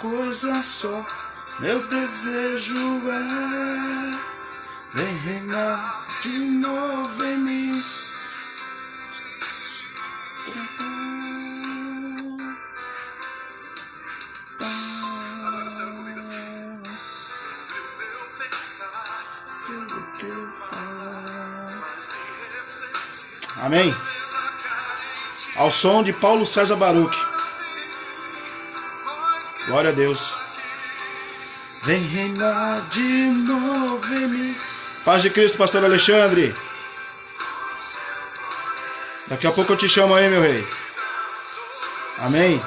coisa só, meu desejo é: vem reinar de novo em mim. Amém. Ao som de Paulo César Baruch. Glória a Deus. Vem reinar de novo em mim. Paz de Cristo, pastor Alexandre. Daqui a pouco eu te chamo aí, meu rei. Amém.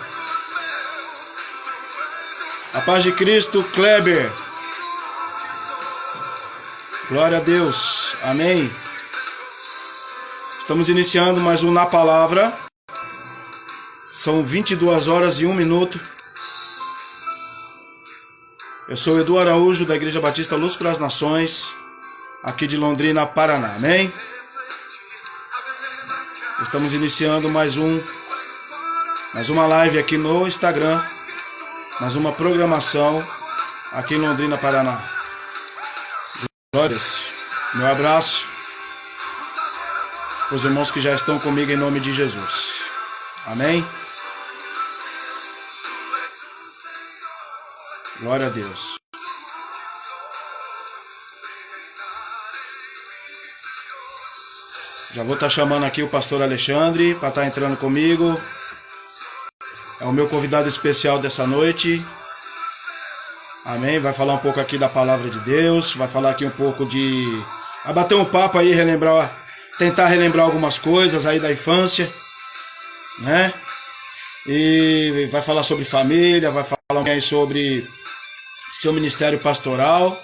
A paz de Cristo, Kleber. Glória a Deus. Amém. Estamos iniciando mais um Na Palavra. São 22 horas e 1 minuto. Eu sou Edu Araújo, da Igreja Batista Luz para as Nações, aqui de Londrina, Paraná. Amém? Estamos iniciando mais uma live aqui no Instagram, mais uma programação aqui em Londrina, Paraná. Glórias. Meu abraço para os irmãos que já estão comigo em nome de Jesus. Amém? Glória a Deus. Já vou estar chamando aqui o pastor Alexandre para estar entrando comigo. É o meu convidado especial dessa noite. Amém? Vai falar um pouco aqui da palavra de Deus. Vai falar aqui um pouco vai bater um papo aí, tentar relembrar algumas coisas aí da infância, né? E vai falar sobre família, vai falar aí sobre seu ministério pastoral,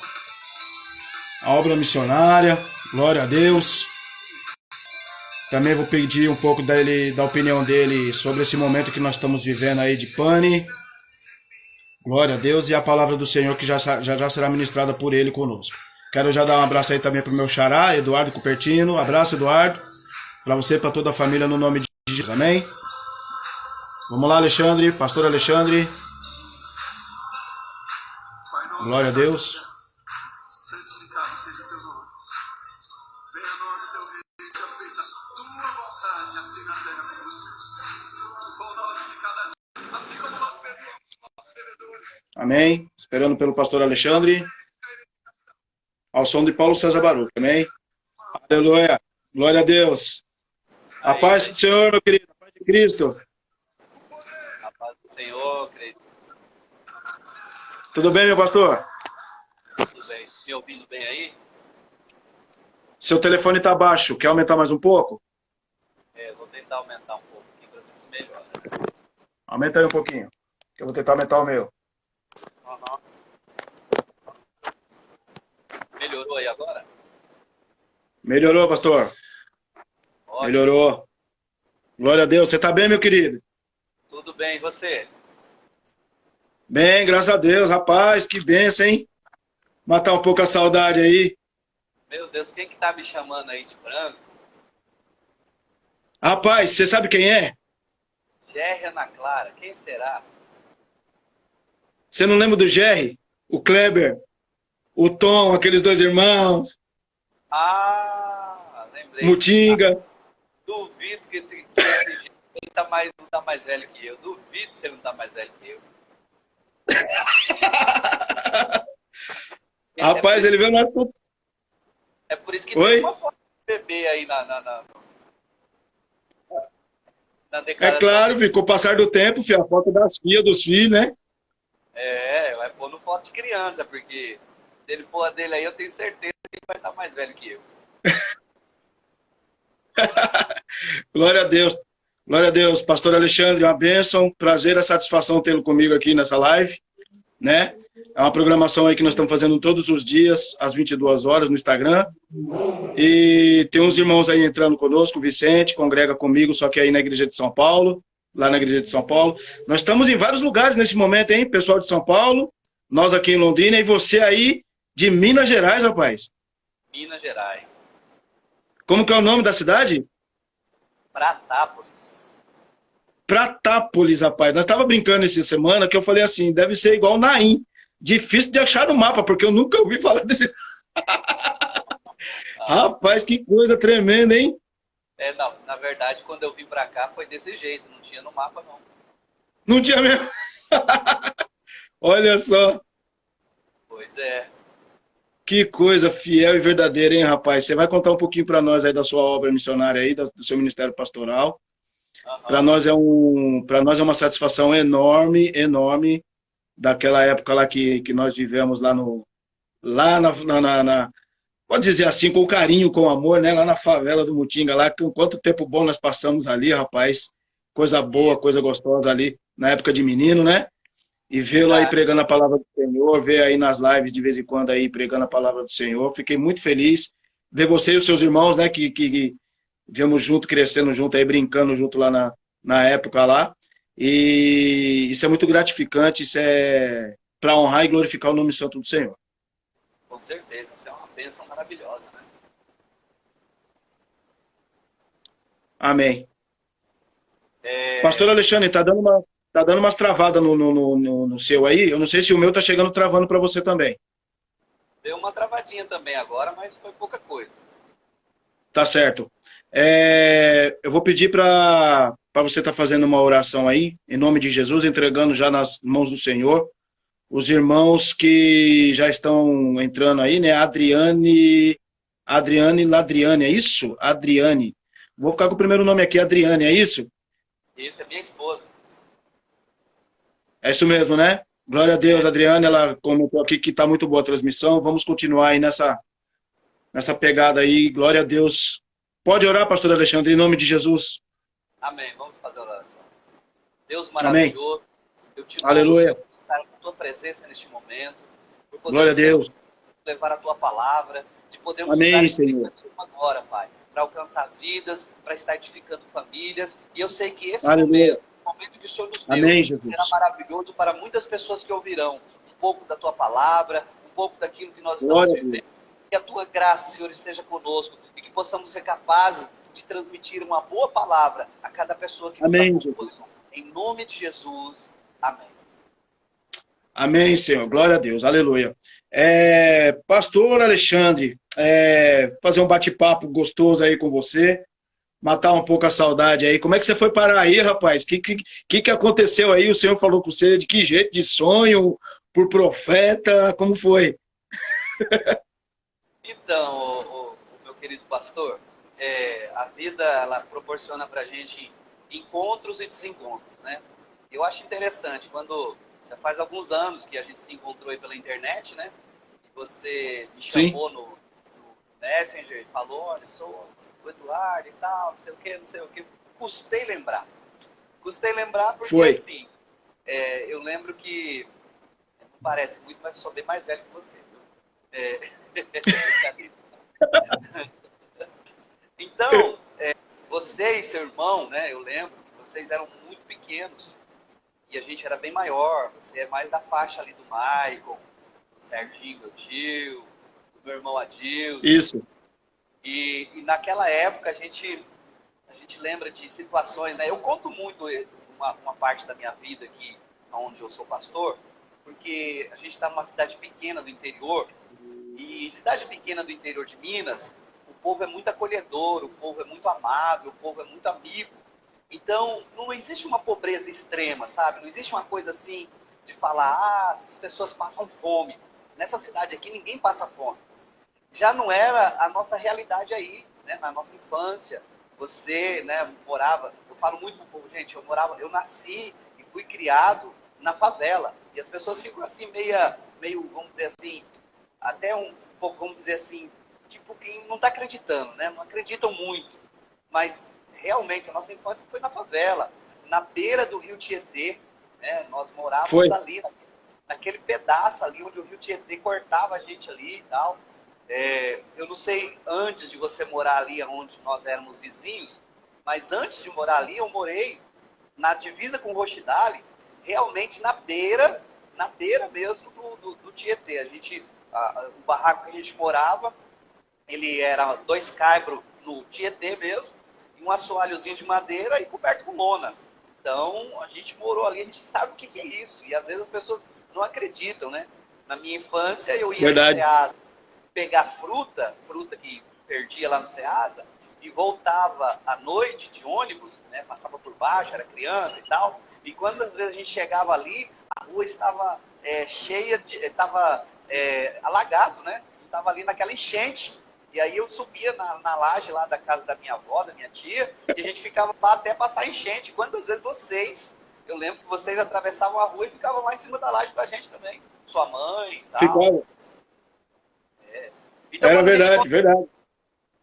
a obra missionária. Glória a Deus. Também vou pedir um pouco da opinião dele sobre esse momento que nós estamos vivendo aí de pane. Glória a Deus. E a palavra do Senhor que já será ministrada por ele conosco. Quero já dar um abraço aí também para o meu xará, Eduardo Cupertino. Abraço, Eduardo. Para você e para toda a família no nome de Jesus. Amém? Vamos lá, Alexandre. Pastor Alexandre. Glória a Deus. Santificado seja teu nome. Venha a nós o teu reino, seja feita a tua vontade, assim na terra como nos céus. Pão nosso de cada dia, assim como nós perdoamos os nossos devedores. Amém. Esperando pelo pastor Alexandre. Ao som de Paulo César Baruch. Amém. Aleluia. Glória a Deus. A paz do Senhor, meu querido. A paz de Cristo. A paz do Senhor, querido. Tudo bem, meu pastor? Tudo bem. Me ouvindo bem aí? Seu telefone está baixo. Quer aumentar mais um pouco? Vou tentar aumentar um pouco aqui para ver se melhora. Aumenta aí um pouquinho. Que eu vou tentar aumentar o meu. Uhum. Melhorou aí agora? Melhorou, pastor? Ótimo. Melhorou. Glória a Deus. Você está bem, meu querido? Tudo bem, e você? Bem, graças a Deus. Rapaz, que bênção, hein? Matar um pouco a saudade aí. Meu Deus, quem que tá me chamando aí de branco? Rapaz, você sabe quem é? Jerry Ana Clara, quem será? Você não lembra do Jerry? O Kleber? O Tom, aqueles dois irmãos? Ah, lembrei. Mutinga. Duvido que esse Jerry não tá mais velho que eu. Duvido se ele não tá mais velho que eu. Rapaz, ele veio na... É por isso que Oi? tem uma foto de bebê aí na É declaração. claro, ficou passar do tempo, filho, a foto das filhas, dos filhos, né? Vai pôr no foto de criança, porque se ele pôr a dele aí, eu tenho certeza que ele vai estar mais velho que eu. Glória a Deus. Glória a Deus. Pastor Alexandre, uma bênção. Prazer e satisfação tê-lo comigo aqui nessa live, né? É uma programação aí que nós estamos fazendo todos os dias, às 22 horas, no Instagram. E tem uns irmãos aí entrando conosco, o Vicente congrega comigo, só que aí na Igreja de São Paulo, lá na Igreja de São Paulo. Nós estamos em vários lugares nesse momento, hein? Pessoal de São Paulo, nós aqui em Londrina, e você aí de Minas Gerais, rapaz. Minas Gerais. Como que é o nome da cidade? Pratápolis. Pratápolis, rapaz. Nós tava brincando essa semana que eu falei assim, deve ser igual Naim. Difícil de achar no mapa, porque eu nunca ouvi falar desse... Ah, Rapaz, que coisa tremenda, hein? não, na verdade, quando eu vim pra cá foi desse jeito, não tinha no mapa, não. Não tinha mesmo. Olha só, Pois é. que coisa fiel e verdadeira, hein, rapaz? Você vai contar um pouquinho para nós aí da sua obra missionária aí, do seu ministério pastoral. Aham. Para nós é uma satisfação enorme, enorme daquela época lá que nós vivemos lá no lá pode dizer assim, com carinho, com amor, né? Lá na favela do Mutinga, lá, com quanto tempo bom nós passamos ali, rapaz. Coisa E, boa, coisa gostosa ali, na época de menino, né? E vê-lo aí verdade. pregando a palavra do Senhor, ver aí nas lives de vez em quando aí pregando a palavra do Senhor. Fiquei muito feliz ver você e os seus irmãos, né? Que viemos junto, crescendo junto aí, brincando junto lá na época lá. E isso é muito gratificante, isso é para honrar e glorificar o nome santo do Senhor. Com certeza, isso é uma bênção maravilhosa, né? Amém. Pastor É, Alexandre, tá dando umas travadas no seu aí. Eu não sei se o meu tá chegando travando para você também. deu uma travadinha também agora, mas foi pouca coisa. Tá certo. Eu vou pedir para você estar fazendo uma oração aí, em nome de Jesus, entregando já nas mãos do Senhor. Os irmãos que já estão entrando aí, né? Adriane Ladriane, é isso? Adriane. Vou ficar com o primeiro nome aqui, Adriane, é isso? Esse é minha esposa. É isso mesmo, né? Glória a Deus, É, Adriane, ela comentou aqui que está muito boa a transmissão. Vamos continuar aí nessa pegada aí. Glória a Deus. Pode orar, pastor Alexandre, em nome de Jesus. amém. Vamos fazer a oração. Deus Amém. maravilhoso, eu te louvo, Senhor, Aleluia. por estar na tua presença neste momento, por Glória a podermos Deus. levar a tua palavra, de podermos usar Amém, esse Senhor. tempo agora, Pai, para alcançar vidas, para estar edificando famílias. E eu sei que esse Aleluia. momento, o momento que o Senhor nos deu, Amém, será Jesus. maravilhoso para muitas pessoas que ouvirão um pouco da tua palavra, um pouco daquilo que nós estamos Glória a Deus. vivendo. Que a tua graça, Senhor, esteja conosco e que possamos ser capazes de transmitir uma boa palavra a cada pessoa que nos Amém, Jesus. acompanha. Em nome de Jesus. Amém. Amém, Senhor. Glória a Deus. Aleluia. Pastor Alexandre, fazer um bate-papo gostoso aí com você, matar um pouco a saudade aí. Como é que você foi parar aí, rapaz? Que aconteceu aí? O Senhor falou com você de que jeito? De sonho? Por profeta? Como foi? Então, o meu querido pastor, a vida ela proporciona para a gente encontros e desencontros, né? Eu acho interessante quando já faz alguns anos que a gente se encontrou aí pela internet, né? E você me Sim, chamou no Messenger e falou, olha, eu sou o Eduardo e tal, não sei o que, não sei o que. Custei lembrar. Custei lembrar porque foi. assim, eu lembro que não parece muito, mas sou bem mais velho que você, viu? É, brincadeira. Então, você e seu irmão, né? Eu lembro que vocês eram muito pequenos e a gente era bem maior. Você é mais da faixa ali do Maicon, do Serginho, meu tio, do meu irmão Adilson. Isso. E naquela época a gente lembra de situações, né? Eu conto muito uma parte da minha vida aqui, onde eu sou pastor, porque a gente está numa cidade pequena do interior. E cidade pequena do interior de Minas, o povo é muito acolhedor, o povo é muito amável, o povo é muito amigo. Então, não existe uma pobreza extrema, sabe? Não existe uma coisa assim de falar, essas pessoas passam fome. Nessa cidade aqui, ninguém passa fome. Já não era a nossa realidade aí, né? Na nossa infância. Você, né, morava, eu falo muito pro povo, gente, eu nasci e fui criado na favela. E as pessoas ficam assim, meio, vamos dizer assim, até um pouco, vamos dizer assim, tipo, quem não está acreditando, né? Não acreditam muito. Mas, realmente, a nossa infância foi na favela, na beira do rio Tietê, né? Nós morávamos Foi. ali, naquele pedaço ali, onde o rio Tietê cortava a gente ali e tal. Eu não sei, antes de você morar ali, onde nós éramos vizinhos, mas antes de morar ali, eu morei na divisa com Roxidale, realmente na beira mesmo do Tietê. O barraco que a gente morava, ele era 2 caibros no Tietê mesmo, e um assoalhozinho de madeira e coberto com lona. Então, a gente morou ali, a gente sabe o que é isso. E às vezes as pessoas não acreditam, né? Na minha infância, eu ia no Verdade. Ceasa pegar fruta que perdia lá no Ceasa, e voltava à noite de ônibus, né? Passava por baixo, era criança e tal. E quantas vezes a gente chegava ali, a rua estava cheia estava alagado, né? Estava ali naquela enchente. E aí eu subia na laje lá da casa da minha avó, da minha tia, e a gente ficava lá até passar enchente. Quantas vezes eu lembro que vocês atravessavam a rua e ficavam lá em cima da laje com a gente também. Sua mãe e tal. Ficava. Então, Era quando a gente verdade, verdade.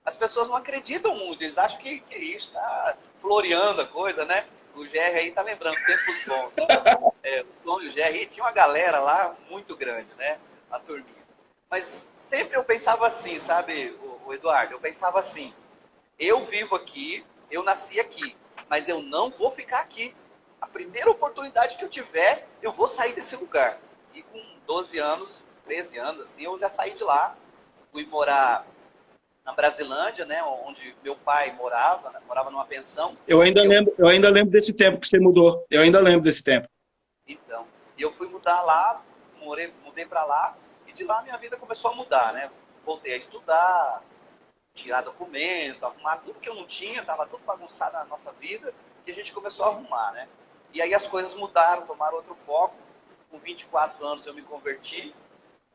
as pessoas não acreditam muito, eles acham que isso está floreando a coisa, né? O GR aí tá lembrando, tempos bons. O Tom e o GR tinha uma galera lá muito grande, né? A turminha. Mas sempre eu pensava assim, sabe, o Eduardo? Eu pensava assim, eu vivo aqui, eu nasci aqui, mas eu não vou ficar aqui. A primeira oportunidade que eu tiver, eu vou sair desse lugar. E com 12 anos, 13 anos, assim, eu já saí de lá, fui morar na Brasilândia, né, onde meu pai morava, né, morava numa pensão. Eu ainda lembro desse tempo que você mudou. Eu ainda lembro desse tempo. Então, e eu fui mudar lá, mudei para lá, e de lá minha vida começou a mudar, né? Voltei a estudar, tirar documento, arrumar tudo que eu não tinha, estava tudo bagunçado na nossa vida, e a gente começou a arrumar, né? E aí as coisas mudaram, tomaram outro foco. Com 24 anos eu me converti,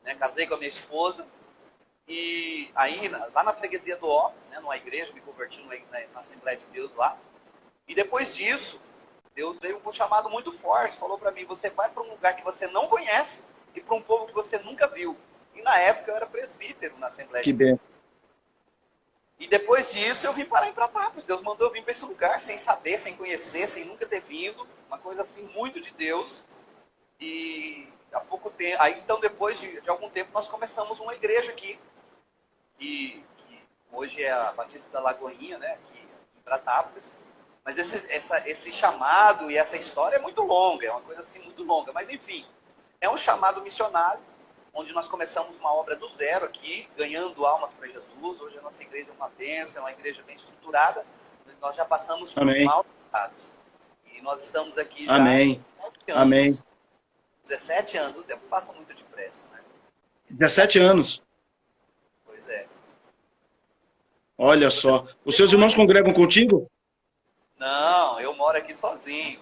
né, casei com a minha esposa, e aí lá na freguesia do Ó, né, numa igreja, me converti na Assembleia de Deus lá. E depois disso, Deus veio com um chamado muito forte, falou para mim, você vai para um lugar que você não conhece e para um povo que você nunca viu. E na época eu era presbítero na Assembleia Que de Deus. bem. E depois disso eu vim parar em Pratápolis. Deus mandou eu vir para esse lugar sem saber, sem conhecer, sem nunca ter vindo. Uma coisa assim muito de Deus. E há pouco tempo, aí então depois de algum tempo nós começamos uma igreja aqui, que hoje é a Batista da Lagoinha, né, aqui em Pratápolis. Mas esse chamado e essa história é muito longa, é uma coisa assim muito longa. Mas enfim, é um chamado missionário, onde nós começamos uma obra do zero aqui, ganhando almas para Jesus. Hoje a nossa igreja é uma bênção, é uma igreja bem estruturada. Nós já passamos por Amém. maus pecados. E nós estamos aqui já Amém. há 17 anos. Amém. 17 anos, o tempo passa muito depressa, né? 17 anos. Pois é. Olha só. Os seus irmãos congregam contigo? Não, eu moro aqui sozinho.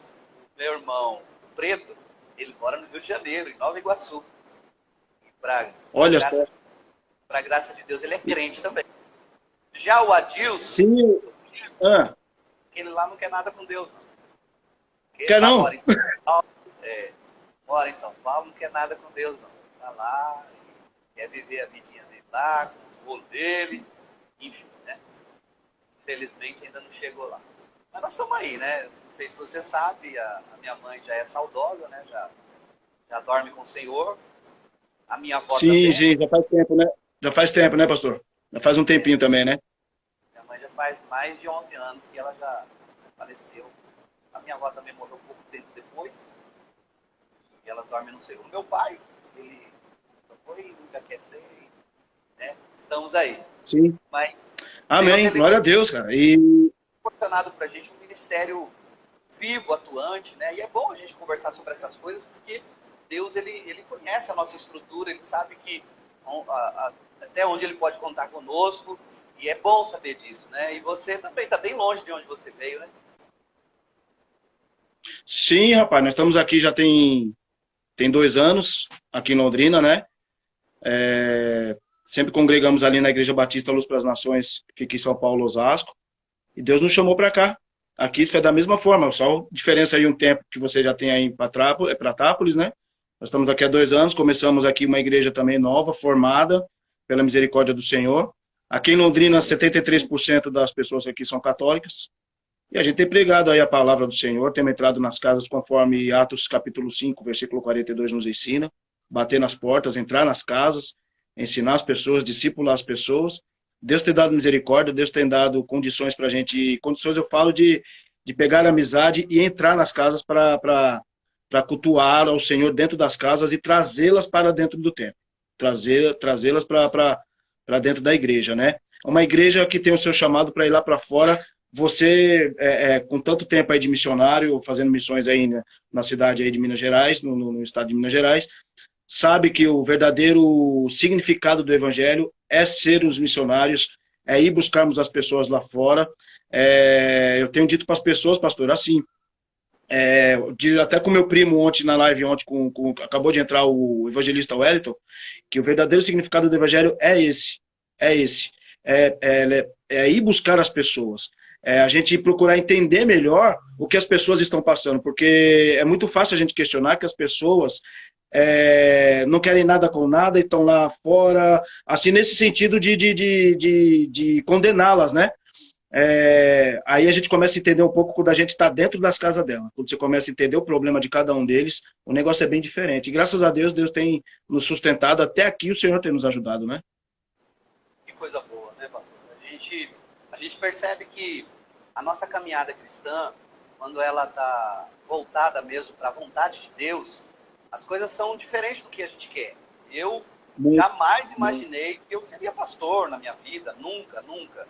Meu irmão, o Preto, ele mora no Rio de Janeiro, em Nova Iguaçu. Olha só. Para graça de Deus, ele é crente também. Já o Adilson, Sim. Ah, ele lá não quer nada com Deus, não. Ele quer lá não? Mora em São Paulo, mora em São Paulo, não quer nada com Deus, não. Tá lá, quer viver a vidinha dele lá, com os rolos dele, enfim, né? Infelizmente ainda não chegou lá. Mas nós estamos aí, né? Não sei se você sabe, a minha mãe já é saudosa, né? Já dorme com o Senhor. A minha avó também. Sim, já faz tempo, né? Já faz tempo, né, pastor? Já faz um tempinho também, né? Minha mãe já faz mais de 11 anos que ela já faleceu. A minha avó também morreu pouco tempo depois. E elas dormem no Senhor. O meu pai, ele nunca foi, nunca quer ser, né? Estamos aí. Sim. Mas Amém. Deus, Glória a Deus, cara. E proporcionado para a gente um ministério vivo, atuante, né? E é bom a gente conversar sobre essas coisas, porque Deus, ele conhece a nossa estrutura, ele sabe que até onde ele pode contar conosco, e é bom saber disso, né? E você também está bem longe de onde você veio, né? sim, rapaz, nós estamos aqui já tem 2 anos, aqui em Londrina, né? Sempre congregamos ali na Igreja Batista Luz para as Nações, que fica em São Paulo, Osasco. E Deus nos chamou para cá. Aqui foi da mesma forma, só a diferença aí um tempo que você já tem aí em Pratápolis, né? Nós estamos aqui há 2 anos, começamos aqui uma igreja também nova, formada pela misericórdia do Senhor. Aqui em Londrina, 73% das pessoas aqui são católicas. E a gente tem pregado aí a palavra do Senhor, temos entrado nas casas conforme Atos capítulo 5, versículo 42 nos ensina, bater nas portas, entrar nas casas, ensinar as pessoas, discipular as pessoas. Deus tem dado misericórdia, Deus tem dado condições para a gente, condições eu falo de pegar amizade e entrar nas casas para cultuar ao Senhor dentro das casas e trazê-las para dentro do templo, trazê-las para dentro da igreja, né? Uma igreja que tem o seu chamado para ir lá para fora, você, com tanto tempo aí de missionário, fazendo missões aí na cidade aí de Minas Gerais, no estado de Minas Gerais, sabe que o verdadeiro significado do evangelho é ser os missionários, é ir buscarmos as pessoas lá fora. Eu tenho dito para as pessoas, pastor, assim, até com meu primo ontem na live, ontem acabou de entrar o evangelista Wellington, que o verdadeiro significado do evangelho é esse, é ir buscar as pessoas, a gente procurar entender melhor o que as pessoas estão passando, porque é muito fácil a gente questionar que as pessoas não querem nada com nada e estão lá fora, assim, nesse sentido de condená-las, né? Aí a gente começa a entender um pouco quando a gente está dentro das casas dela. Quando você começa a entender o problema de cada um deles, o negócio é bem diferente. E graças a Deus, Deus tem nos sustentado até aqui, o Senhor tem nos ajudado, né? Que coisa boa, né, pastor? A gente percebe que a nossa caminhada cristã, quando ela está voltada mesmo para a vontade de Deus, as coisas são diferentes do que a gente quer. Eu jamais imaginei que eu seria pastor na minha vida, nunca, nunca.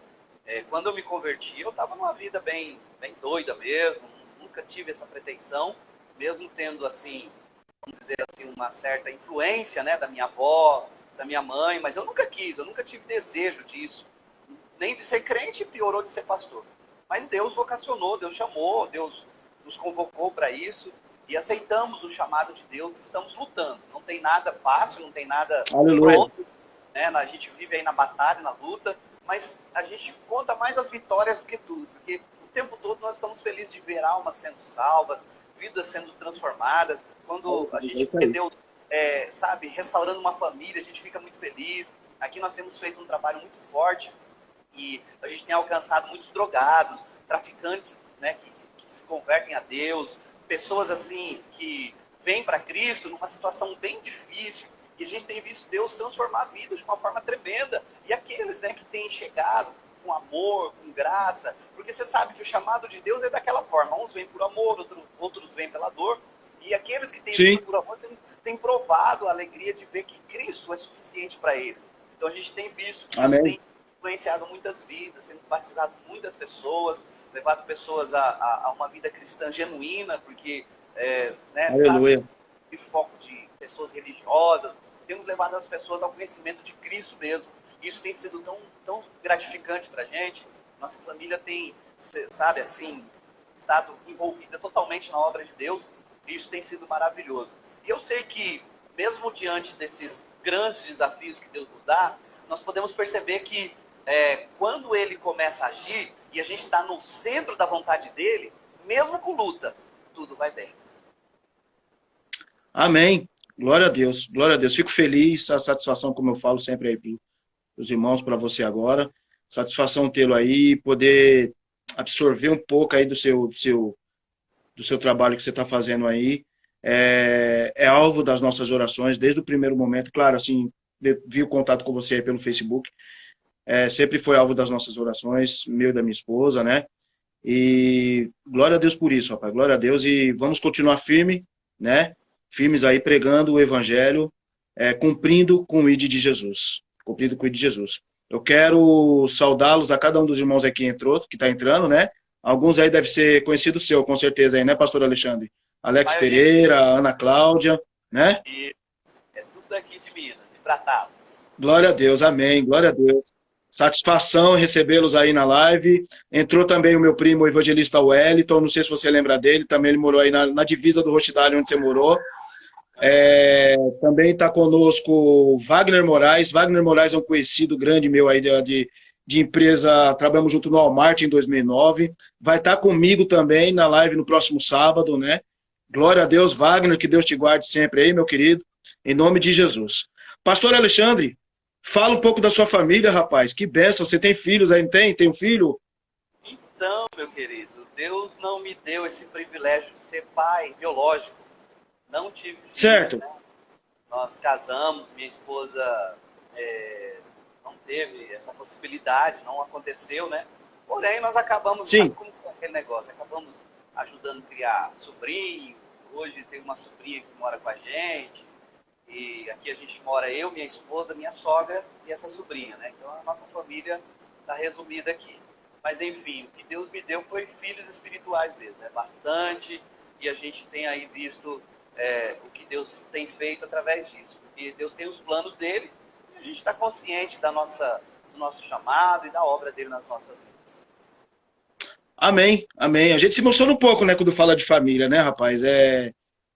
Quando eu me converti, eu estava numa vida bem doida mesmo, nunca tive essa pretensão, mesmo tendo, assim, vamos dizer assim, uma certa influência, né, da minha avó, da minha mãe, mas eu nunca quis, eu nunca tive desejo disso, nem de ser crente, piorou de ser pastor. Mas Deus vocacionou, Deus chamou, Deus nos convocou para isso, e aceitamos o chamado de Deus e estamos lutando. Não tem nada fácil, não tem nada pronto, né? A gente vive aí na batalha, na luta, mas a gente conta mais as vitórias do que tudo, porque o tempo todo nós estamos felizes de ver almas sendo salvas, vidas sendo transformadas. Quando a gente vê Deus, sabe, restaurando uma família, a gente fica muito feliz. Aqui nós temos feito um trabalho muito forte e a gente tem alcançado muitos drogados, traficantes, né, que se convertem a Deus, pessoas assim que vêm para Cristo numa situação bem difícil. E a gente tem visto Deus transformar vidas de uma forma tremenda. E aqueles, né, que têm chegado com amor, com graça, porque você sabe que o chamado de Deus é daquela forma. Uns vêm por amor, outros vêm pela dor. E aqueles que têm vindo por amor têm provado a alegria de ver que Cristo é suficiente para eles. Então a gente tem visto que isso tem influenciado muitas vidas, tem batizado muitas pessoas, levado pessoas a uma vida cristã genuína, porque sabe, de foco de pessoas religiosas, temos levado as pessoas ao conhecimento de Cristo mesmo. Isso tem sido tão gratificante para a gente. Nossa família tem, sabe, assim, estado envolvida totalmente na obra de Deus. E isso tem sido maravilhoso. E eu sei que, mesmo diante desses grandes desafios que Deus nos dá, nós podemos perceber que quando Ele começa a agir e a gente está no centro da vontade dEle, mesmo com luta, tudo vai bem. Amém. Glória a Deus. Glória a Deus. Fico feliz, a satisfação, como eu falo sempre aí para os irmãos, para você agora. Satisfação tê-lo aí, poder absorver um pouco aí do seu trabalho que você está fazendo aí. É alvo das nossas orações desde o primeiro momento. Claro, assim, vi o contato com você aí pelo Facebook. Sempre foi alvo das nossas orações, meu e da minha esposa, né? E glória a Deus por isso, rapaz. Glória a Deus. E vamos continuar firme, né? Firmes aí pregando o evangelho, cumprindo com o ID de Jesus. Cumprindo com o ID de Jesus. Eu quero saudá-los a cada um dos irmãos aqui que está entrando, né? Alguns aí devem ser conhecidos seu, com certeza aí, né, pastor Alexandre? Alex Pereira, Ana Cláudia, né? E é tudo daqui de Minas, de Pratápolis. Glória a Deus, amém, glória a Deus. Satisfação em recebê-los aí na live. Entrou também o meu primo, o evangelista Wellington, não sei se você lembra dele, também ele morou aí na divisa do Rochidale, onde você morou. Também está conosco Wagner Moraes. Wagner Moraes é um conhecido grande meu aí de empresa, trabalhamos junto no Walmart em 2009. Vai estar comigo também na live no próximo sábado, né? Glória a Deus, Wagner, que Deus te guarde sempre aí, meu querido, em nome de Jesus. Pastor Alexandre, fala um pouco da sua família, rapaz. Que bênção, você tem filhos aí, não tem? Tem um filho? Então, meu querido, Deus não me deu esse privilégio de ser pai biológico. Não tive filhos, certo. Né? Nós casamos, minha esposa não teve essa possibilidade, não aconteceu, né? Porém, nós acabamos, sabe como é aquele negócio, acabamos ajudando a criar sobrinhos. Hoje tem uma sobrinha que mora com a gente. E aqui a gente mora eu, minha esposa, minha sogra e essa sobrinha, né? Então a nossa família está resumida aqui. Mas enfim, o que Deus me deu foi filhos espirituais mesmo, é bastante, e a gente tem aí visto o que Deus tem feito através disso, porque Deus tem os planos dele, e a gente está consciente do nosso chamado e da obra dele nas nossas vidas. Amém, amém. A gente se emociona um pouco, né, quando fala de família, né, rapaz?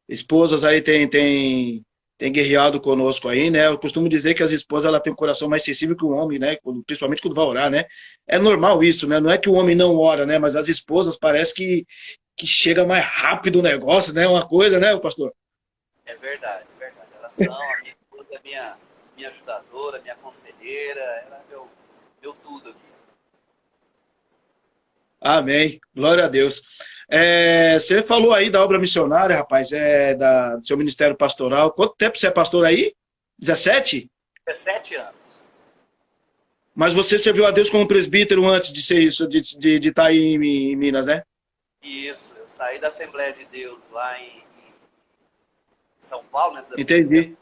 Esposas aí tem guerreado conosco aí, né? Eu costumo dizer que as esposas ela tem um coração mais sensível que o homem, né? Principalmente quando vai orar, né? É normal isso, né? Não é que o homem não ora, né? Mas as esposas parece que chega mais rápido o negócio, né? Uma coisa, né, pastor? É verdade, é verdade. Elas são, a minha esposa é minha ajudadora, minha conselheira, ela é meu tudo aqui. Amém. Glória a Deus. Você falou aí da obra missionária, rapaz, do seu ministério pastoral. Quanto tempo você é pastor aí? 17? 17 anos. Mas você serviu a Deus como presbítero antes de ser isso, de estar aí em Minas, né? Isso, eu saí da Assembleia de Deus lá em São Paulo, né? Entendi.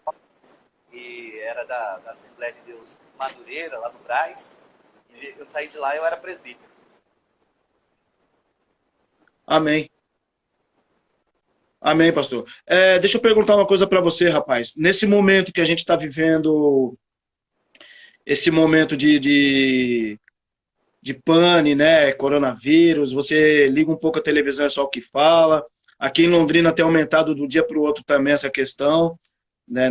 E era da Assembleia de Deus Madureira, lá no Brás. E eu saí de lá e eu era presbítero. Amém. Amém, pastor. Deixa eu perguntar uma coisa para você, rapaz. Nesse momento que a gente está vivendo, esse momento de pane, né? Coronavírus, você liga um pouco a televisão, é só o que fala. Aqui em Londrina tem aumentado do dia para o outro também essa questão, né,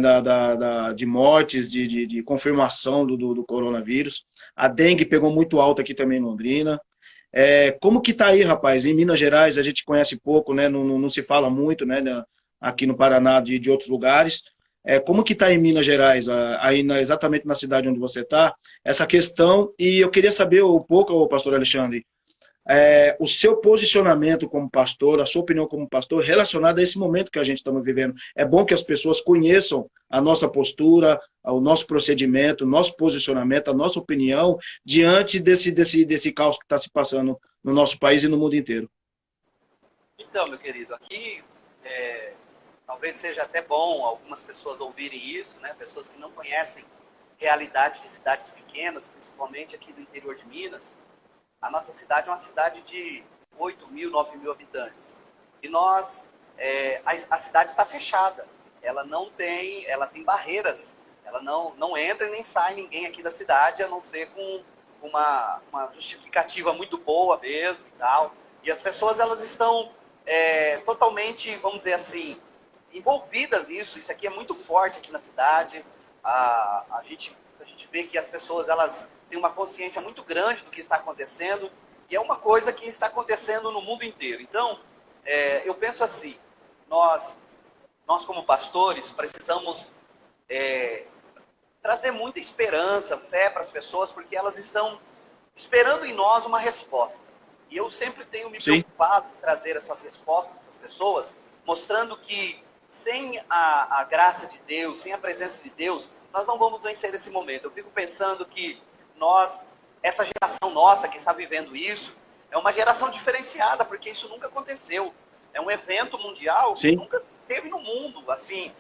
de mortes, de confirmação do coronavírus. A dengue pegou muito alto aqui também em Londrina. Como que tá aí, rapaz? Em Minas Gerais a gente conhece pouco, né? Não se fala muito, né? Aqui no Paraná, de outros lugares. Como que tá em Minas Gerais, aí exatamente na cidade onde você tá, essa questão? E eu queria saber um pouco, pastor Alexandre, o seu posicionamento como pastor, a sua opinião como pastor relacionada a esse momento que a gente está vivendo. É bom que as pessoas conheçam a nossa postura, o nosso procedimento, o nosso posicionamento, a nossa opinião diante desse caos que está se passando no nosso país e no mundo inteiro. Então, meu querido, aqui talvez seja até bom algumas pessoas ouvirem isso, né? Pessoas que não conhecem realidade de cidades pequenas, principalmente aqui do interior de Minas. A nossa cidade é uma cidade de 8 mil, 9 mil habitantes. E a cidade está fechada. Ela tem barreiras. Ela não entra e nem sai ninguém aqui da cidade, a não ser com uma justificativa muito boa mesmo e tal. E as pessoas, elas estão totalmente, vamos dizer assim, envolvidas nisso. Isso aqui é muito forte aqui na cidade. A gente vê que as pessoas, elas têm uma consciência muito grande do que está acontecendo, e é uma coisa que está acontecendo no mundo inteiro. Então, eu penso assim, nós como pastores precisamos trazer muita esperança, fé para as pessoas, porque elas estão esperando em nós uma resposta. E eu sempre tenho me preocupado em trazer essas respostas para as pessoas, mostrando que sem a graça de Deus, sem a presença de Deus, nós não vamos vencer esse momento. Eu fico pensando que essa geração nossa que está vivendo isso, é uma geração diferenciada, porque isso nunca aconteceu. É um evento mundial que nunca teve no mundo, assim,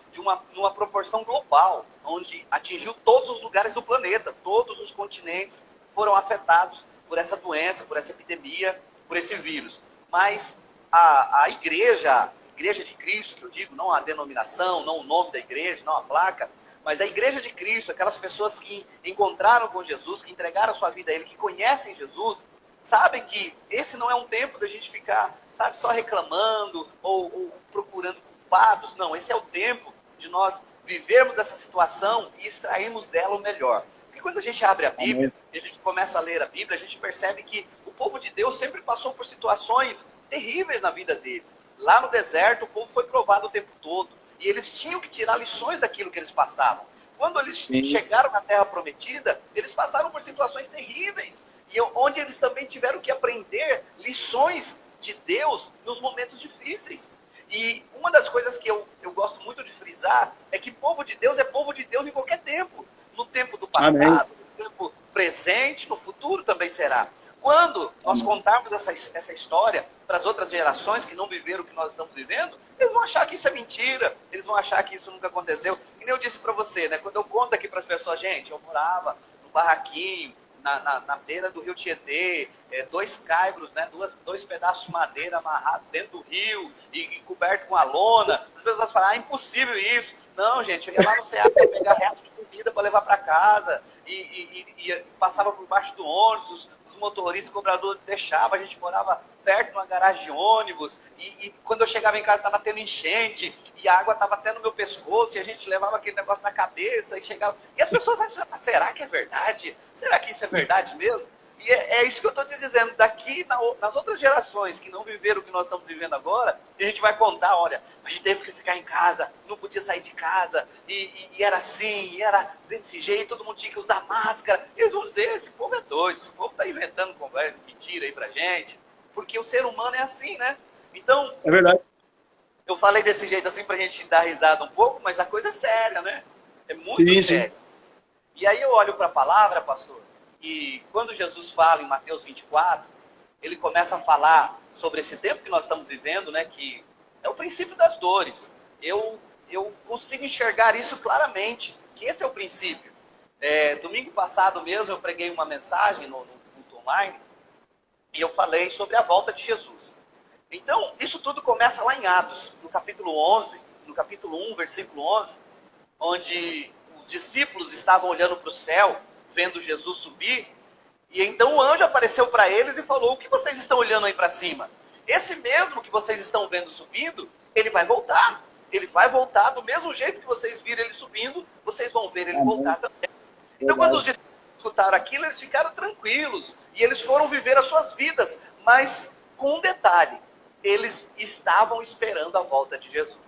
numa proporção global, onde atingiu todos os lugares do planeta, todos os continentes foram afetados por essa doença, por essa epidemia, por esse vírus. Mas a igreja de Cristo, que eu digo, não a denominação, não o nome da igreja, não a placa, mas a igreja de Cristo, aquelas pessoas que encontraram com Jesus, que entregaram a sua vida a Ele, que conhecem Jesus, sabem que esse não é um tempo da gente ficar, sabe, só reclamando ou procurando culpados. Não, esse é o tempo de nós vivermos essa situação e extrairmos dela o melhor. Porque quando a gente abre a Bíblia, e a gente começa a ler a Bíblia, a gente percebe que o povo de Deus sempre passou por situações terríveis na vida deles. Lá no deserto, o povo foi provado o tempo todo. E eles tinham que tirar lições daquilo que eles passavam. Quando eles chegaram na Terra Prometida, eles passaram por situações terríveis. E onde eles também tiveram que aprender lições de Deus nos momentos difíceis. E uma das coisas que eu gosto muito de frisar é que povo de Deus é povo de Deus em qualquer tempo. No tempo do passado, no tempo presente, no futuro também será. Quando nós contarmos essa história para as outras gerações que não viveram o que nós estamos vivendo, eles vão achar que isso é mentira, eles vão achar que isso nunca aconteceu. E nem eu disse para você, né? Quando eu conto aqui para as pessoas, gente, eu morava num barraquinho, na beira do rio Tietê, 2 caibros, né, dois pedaços de madeira amarrados dentro do rio e coberto com a lona. As pessoas falam, impossível isso. Não, gente, eu ia lá no Ceará para pegar resto de comida para levar para casa e passava por baixo do ônibus, os motoristas, cobradores deixavam, a gente morava perto de uma garagem de ônibus e quando eu chegava em casa estava tendo enchente e a água estava até no meu pescoço e a gente levava aquele negócio na cabeça e chegava... E as pessoas acham, será que é verdade? Será que isso é verdade mesmo? E é isso que eu estou te dizendo. Daqui, nas outras gerações que não viveram o que nós estamos vivendo agora, a gente vai contar, olha, a gente teve que ficar em casa, não podia sair de casa, e era assim, e era desse jeito, todo mundo tinha que usar máscara. E eles vão dizer, esse povo é doido, esse povo está inventando mentira aí pra gente, porque o ser humano é assim, né? Então, É verdade. eu falei desse jeito assim pra gente dar risada um pouco, mas a coisa é séria, né? É muito Sim, séria. E aí eu olho para a palavra, pastor, e quando Jesus fala em Mateus 24, ele começa a falar sobre esse tempo que nós estamos vivendo, né, que é o princípio das dores. Eu consigo enxergar isso claramente, que esse é o princípio. Domingo passado mesmo eu preguei uma mensagem no culto online e eu falei sobre a volta de Jesus. Então, isso tudo começa lá em Atos, no capítulo 11, no capítulo 1, versículo 11, onde os discípulos estavam olhando para o céu, vendo Jesus subir, e então o anjo apareceu para eles e falou, o que vocês estão olhando aí para cima? Esse mesmo que vocês estão vendo subindo, ele vai voltar. Ele vai voltar do mesmo jeito que vocês viram ele subindo, vocês vão ver ele voltar também. Então, quando os discípulos escutaram aquilo, eles ficaram tranquilos, e eles foram viver as suas vidas, mas com um detalhe, eles estavam esperando a volta de Jesus.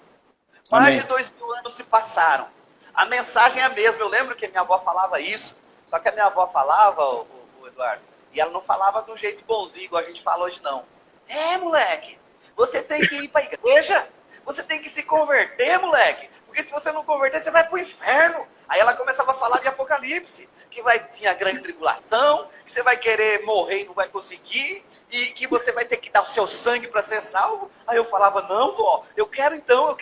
Mais de 2000 anos se passaram. A mensagem é a mesma. Eu lembro que a minha avó falava isso. Só que a minha avó falava, o Eduardo, e ela não falava do jeito bonzinho, igual a gente fala hoje, não. Moleque, você tem que ir para a igreja. Você tem que se converter, moleque. Porque se você não converter, você vai para o inferno. Aí ela começava a falar de Apocalipse, que vai vir a grande tribulação, que você vai querer morrer e não vai conseguir, e que você vai ter que dar o seu sangue para ser salvo. Aí eu falava, não, vó, eu quero então ir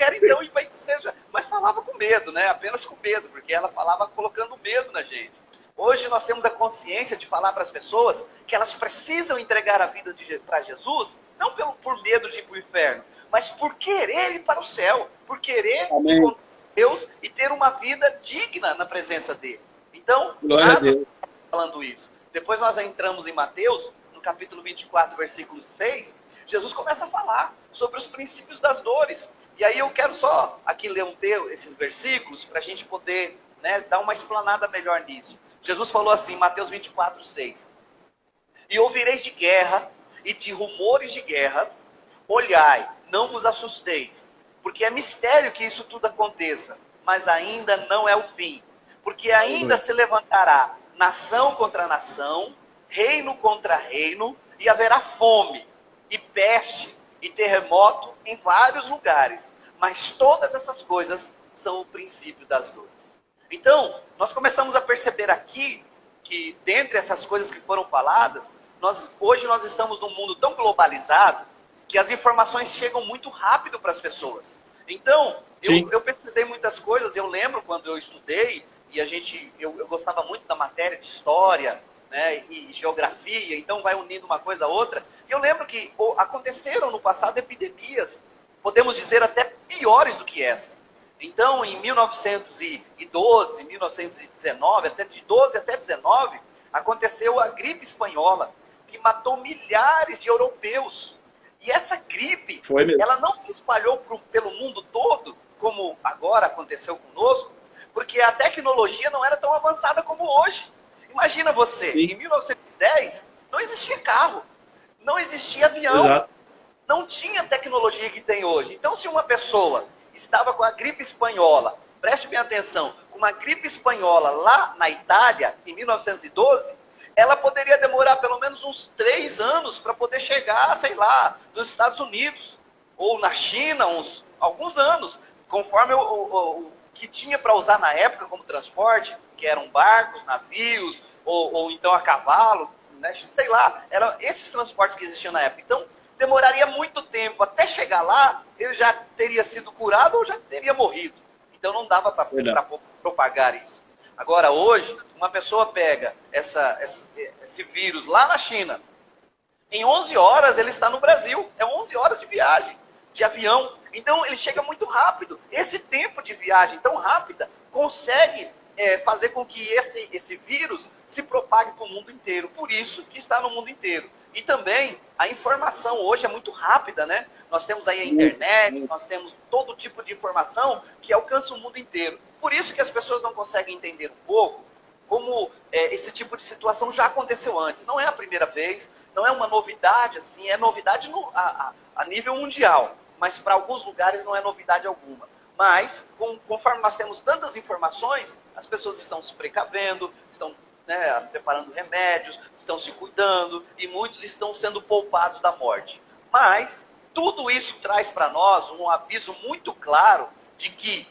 para a igreja. Mas falava com medo, né? Apenas com medo, porque ela falava colocando medo na gente. Hoje nós temos a consciência de falar para as pessoas que elas precisam entregar a vida para Jesus, não por medo de ir para o inferno, mas por querer ir para o céu, por querer encontrar Deus e ter uma vida digna na presença dele. Então, Atos falando isso. Depois nós entramos em Mateus, no capítulo 24, versículo 6, Jesus começa a falar sobre os princípios das dores. E aí eu quero só aqui ler esses versículos para a gente poder, né, dar uma explanada melhor nisso. Jesus falou assim, Mateus 24, 6. E ouvireis de guerra e de rumores de guerras, olhai, não vos assusteis, porque é mistério que isso tudo aconteça, mas ainda não é o fim. Porque ainda se levantará nação contra nação, reino contra reino, e haverá fome, e peste, e terremoto em vários lugares. Mas todas essas coisas são o princípio das dores. Então, nós começamos a perceber aqui que, dentre essas coisas que foram faladas, hoje nós estamos num mundo tão globalizado que as informações chegam muito rápido para as pessoas. Então, eu pesquisei muitas coisas, eu lembro quando eu estudei, e eu gostava muito da matéria de história, né, e geografia, então vai unindo uma coisa a outra. E eu lembro que aconteceram no passado epidemias, podemos dizer até piores do que essa. Então, em 1912, 1919, de 12 até 19, aconteceu a gripe espanhola, que matou milhares de europeus. E essa gripe, ela não se espalhou pelo mundo todo, como agora aconteceu conosco, porque a tecnologia não era tão avançada como hoje. Imagina você, em 1910, não existia carro, não existia avião, não tinha a tecnologia que tem hoje. Então, se uma pessoa estava com a gripe espanhola, preste bem atenção, com uma gripe espanhola lá na Itália, em 1912, ela poderia demorar pelo menos uns 3 anos para poder chegar, sei lá, nos Estados Unidos, ou na China, alguns anos, conforme o que tinha para usar na época como transporte, que eram barcos, navios, ou então a cavalo, né, sei lá, eram esses transportes que existiam na época. Então, demoraria muito tempo até chegar lá, ele já teria sido curado ou já teria morrido. Então não dava para propagar isso. Agora, hoje, uma pessoa pega esse vírus lá na China, em 11 horas ele está no Brasil, é 11 horas de viagem, de avião. Então, ele chega muito rápido. Esse tempo de viagem tão rápida consegue fazer com que esse vírus se propague para o mundo inteiro. Por isso que está no mundo inteiro. E também a informação hoje é muito rápida, né? Nós temos aí a internet, nós temos todo tipo de informação que alcança o mundo inteiro. Por isso que as pessoas não conseguem entender um pouco como esse tipo de situação já aconteceu antes. Não é a primeira vez, não é uma novidade assim, é novidade a nível mundial. Mas para alguns lugares não é novidade alguma. Mas, conforme nós temos tantas informações, as pessoas estão se precavendo, estão preparando remédios, estão se cuidando e muitos estão sendo poupados da morte. Mas tudo isso traz para nós um aviso muito claro de que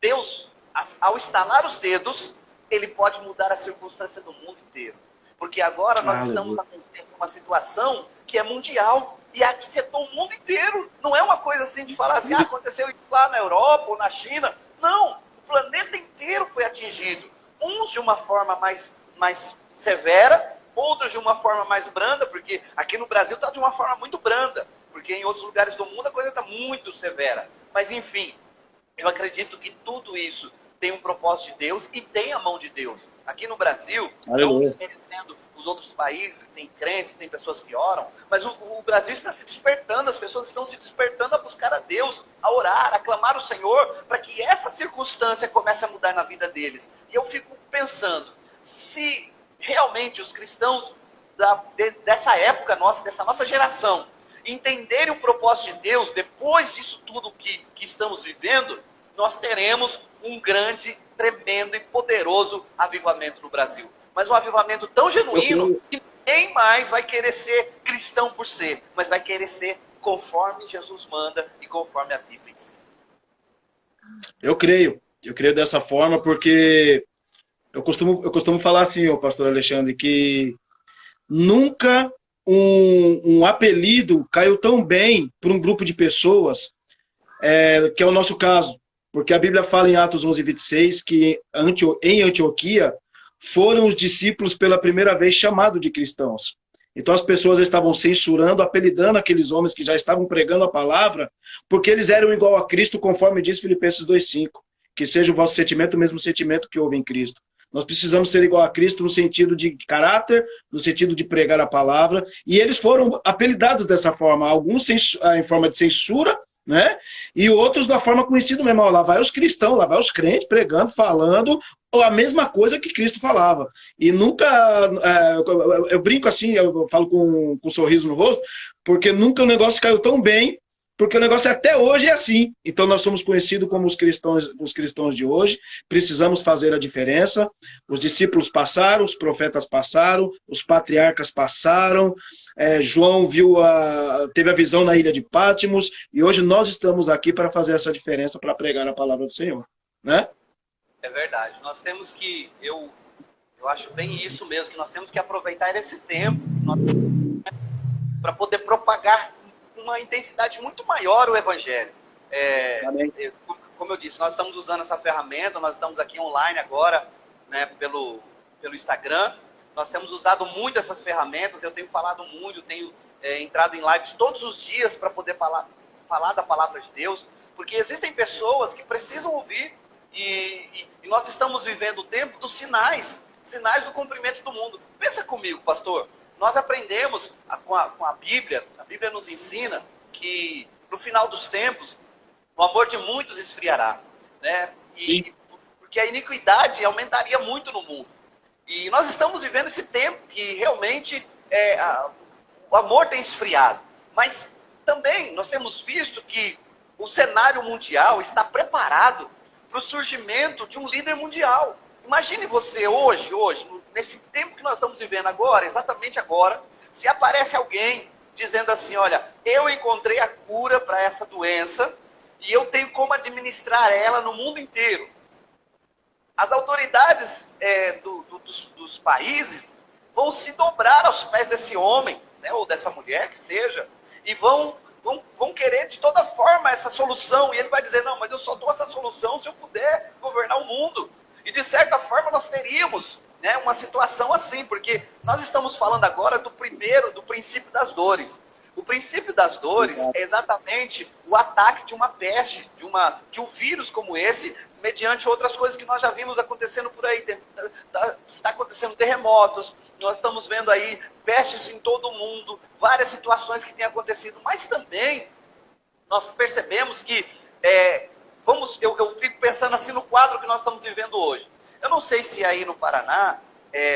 Deus, ao estalar os dedos, ele pode mudar a circunstância do mundo inteiro. Porque agora nós estamos acontecendo uma situação que é mundial e afetou o mundo inteiro. Não é uma coisa assim de falar assim, aconteceu lá na Europa ou na China. Não, o planeta inteiro foi atingido. Uns de uma forma mais severa, outros de uma forma mais branda, porque aqui no Brasil está de uma forma muito branda, porque em outros lugares do mundo a coisa está muito severa. Mas enfim, eu acredito que tudo isso tem um propósito de Deus e tem a mão de Deus. Aqui no Brasil, não desmerecendo os outros países, que tem crentes, que tem pessoas que oram, mas o Brasil está se despertando, as pessoas estão se despertando a buscar a Deus, a orar, a clamar o Senhor, para que essa circunstância comece a mudar na vida deles. E eu fico pensando, se realmente os cristãos dessa época nossa, dessa nossa geração, entenderem o propósito de Deus, depois disso tudo que estamos vivendo, nós teremos um grande, tremendo e poderoso avivamento no Brasil. Mas um avivamento tão genuíno que ninguém mais vai querer ser cristão por ser, mas vai querer ser conforme Jesus manda e conforme a Bíblia ensina. Eu creio dessa forma porque eu costumo falar assim, ó, pastor Alexandre, que nunca um apelido caiu tão bem para um grupo de pessoas, que é o nosso caso. Porque a Bíblia fala em Atos 11:26 que em Antioquia foram os discípulos pela primeira vez chamados de cristãos. Então as pessoas estavam censurando, apelidando aqueles homens que já estavam pregando a palavra, porque eles eram igual a Cristo, conforme diz Filipenses 2:5. Que seja o vosso sentimento o mesmo sentimento que houve em Cristo. Nós precisamos ser igual a Cristo no sentido de caráter, no sentido de pregar a palavra, e eles foram apelidados dessa forma, alguns em forma de censura, né? E outros da forma conhecida mesmo, lá vai os cristãos, lá vai os crentes pregando, falando a mesma coisa que Cristo falava. E nunca, eu brinco assim, eu falo com um sorriso no rosto, porque nunca o negócio caiu tão bem, porque o negócio até hoje é assim. Então nós somos conhecidos como os cristãos de hoje, precisamos fazer a diferença. Os discípulos passaram, os profetas passaram, os patriarcas passaram, João teve a visão na ilha de Pátimos, e hoje nós estamos aqui para fazer essa diferença, para pregar a palavra do Senhor, né? É verdade, nós temos que, eu acho bem isso mesmo, que nós temos que aproveitar esse tempo para poder propagar uma intensidade muito maior o Evangelho. Como eu disse, nós estamos usando essa ferramenta, nós estamos aqui online agora, né, pelo Instagram. Nós temos usado muito essas ferramentas, eu tenho falado muito, tenho entrado em lives todos os dias para poder falar da palavra de Deus, porque existem pessoas que precisam ouvir e nós estamos vivendo o tempo dos sinais do cumprimento do mundo. Pensa comigo, pastor, nós aprendemos com a Bíblia nos ensina que no final dos tempos o amor de muitos esfriará, né? Porque a iniquidade aumentaria muito no mundo. E nós estamos vivendo esse tempo que realmente o amor tem esfriado. Mas também nós temos visto que o cenário mundial está preparado para o surgimento de um líder mundial. Imagine você hoje, nesse tempo que nós estamos vivendo agora, exatamente agora, se aparece alguém dizendo assim, olha, eu encontrei a cura para essa doença e eu tenho como administrar ela no mundo inteiro. As autoridades dos países vão se dobrar aos pés desse homem, né, ou dessa mulher, que seja, e vão querer de toda forma essa solução. E ele vai dizer, não, mas eu só dou essa solução se eu puder governar o mundo. E de certa forma nós teríamos, né, uma situação assim, porque nós estamos falando agora do princípio das dores. O princípio das dores é exatamente o ataque de uma peste, de um vírus como esse, mediante outras coisas que nós já vimos acontecendo por aí. Está acontecendo terremotos, nós estamos vendo aí pestes em todo o mundo, várias situações que têm acontecido, mas também nós percebemos que, eu fico pensando assim no quadro que nós estamos vivendo hoje. Eu não sei se aí no Paraná,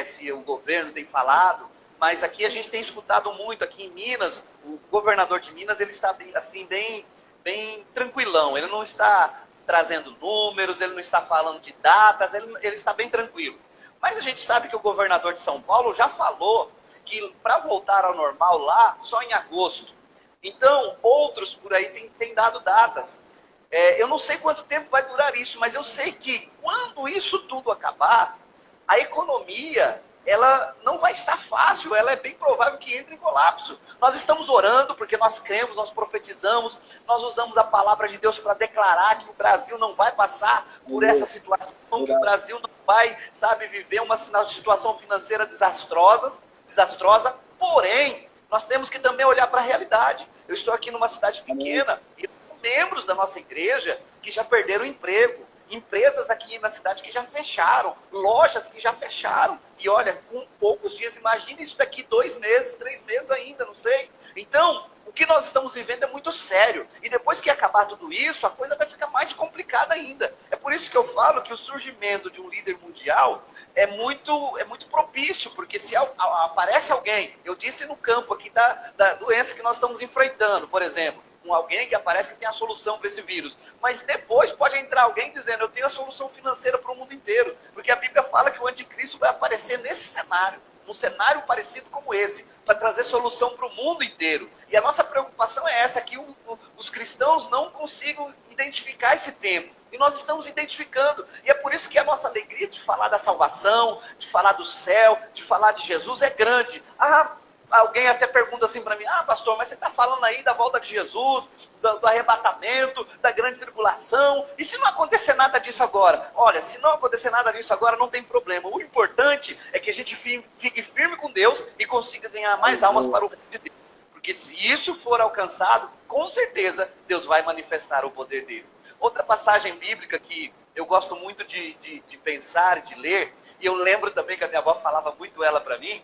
se o governo tem falado, mas aqui a gente tem escutado muito, aqui em Minas, o governador de Minas, ele está assim, bem tranquilão, ele não está trazendo números, ele não está falando de datas, ele está bem tranquilo. Mas a gente sabe que o governador de São Paulo já falou que para voltar ao normal lá, só em agosto. Então, outros por aí têm dado datas. Eu não sei quanto tempo vai durar isso, mas eu sei que quando isso tudo acabar, a economia, ela não vai estar fácil, ela é bem provável que entre em colapso. Nós estamos orando porque nós cremos, nós profetizamos, nós usamos a palavra de Deus para declarar que o Brasil não vai passar por essa situação, que o Brasil não vai, viver uma situação financeira desastrosa, porém, nós temos que também olhar para a realidade. Eu estou aqui numa cidade pequena e membros da nossa igreja que já perderam emprego, empresas aqui na cidade que já fecharam, lojas que já fecharam. E olha, com poucos dias, imagine isso daqui 2 meses, 3 meses ainda, não sei. Então, o que nós estamos vivendo é muito sério. E depois que acabar tudo isso, a coisa vai ficar mais complicada ainda. É por isso que eu falo que o surgimento de um líder mundial é muito propício, porque se aparece alguém, eu disse no campo aqui da doença que nós estamos enfrentando, por exemplo, alguém que aparece que tem a solução para esse vírus. Mas depois pode entrar alguém dizendo, eu tenho a solução financeira para o mundo inteiro. Porque a Bíblia fala que o anticristo vai aparecer nesse cenário, um cenário parecido como esse, para trazer solução para o mundo inteiro. E a nossa preocupação é essa, que os cristãos não consigam identificar esse tempo. E nós estamos identificando. E é por isso que a nossa alegria de falar da salvação, de falar do céu, de falar de Jesus é grande. Alguém até pergunta assim para mim, pastor, mas você está falando aí da volta de Jesus, do arrebatamento, da grande tribulação, e se não acontecer nada disso agora? Olha, se não acontecer nada disso agora, não tem problema. O importante é que a gente fique firme com Deus e consiga ganhar mais almas para o reino de Deus. Porque se isso for alcançado, com certeza Deus vai manifestar o poder dele. Outra passagem bíblica que eu gosto muito de pensar, de ler, e eu lembro também que a minha avó falava muito ela para mim,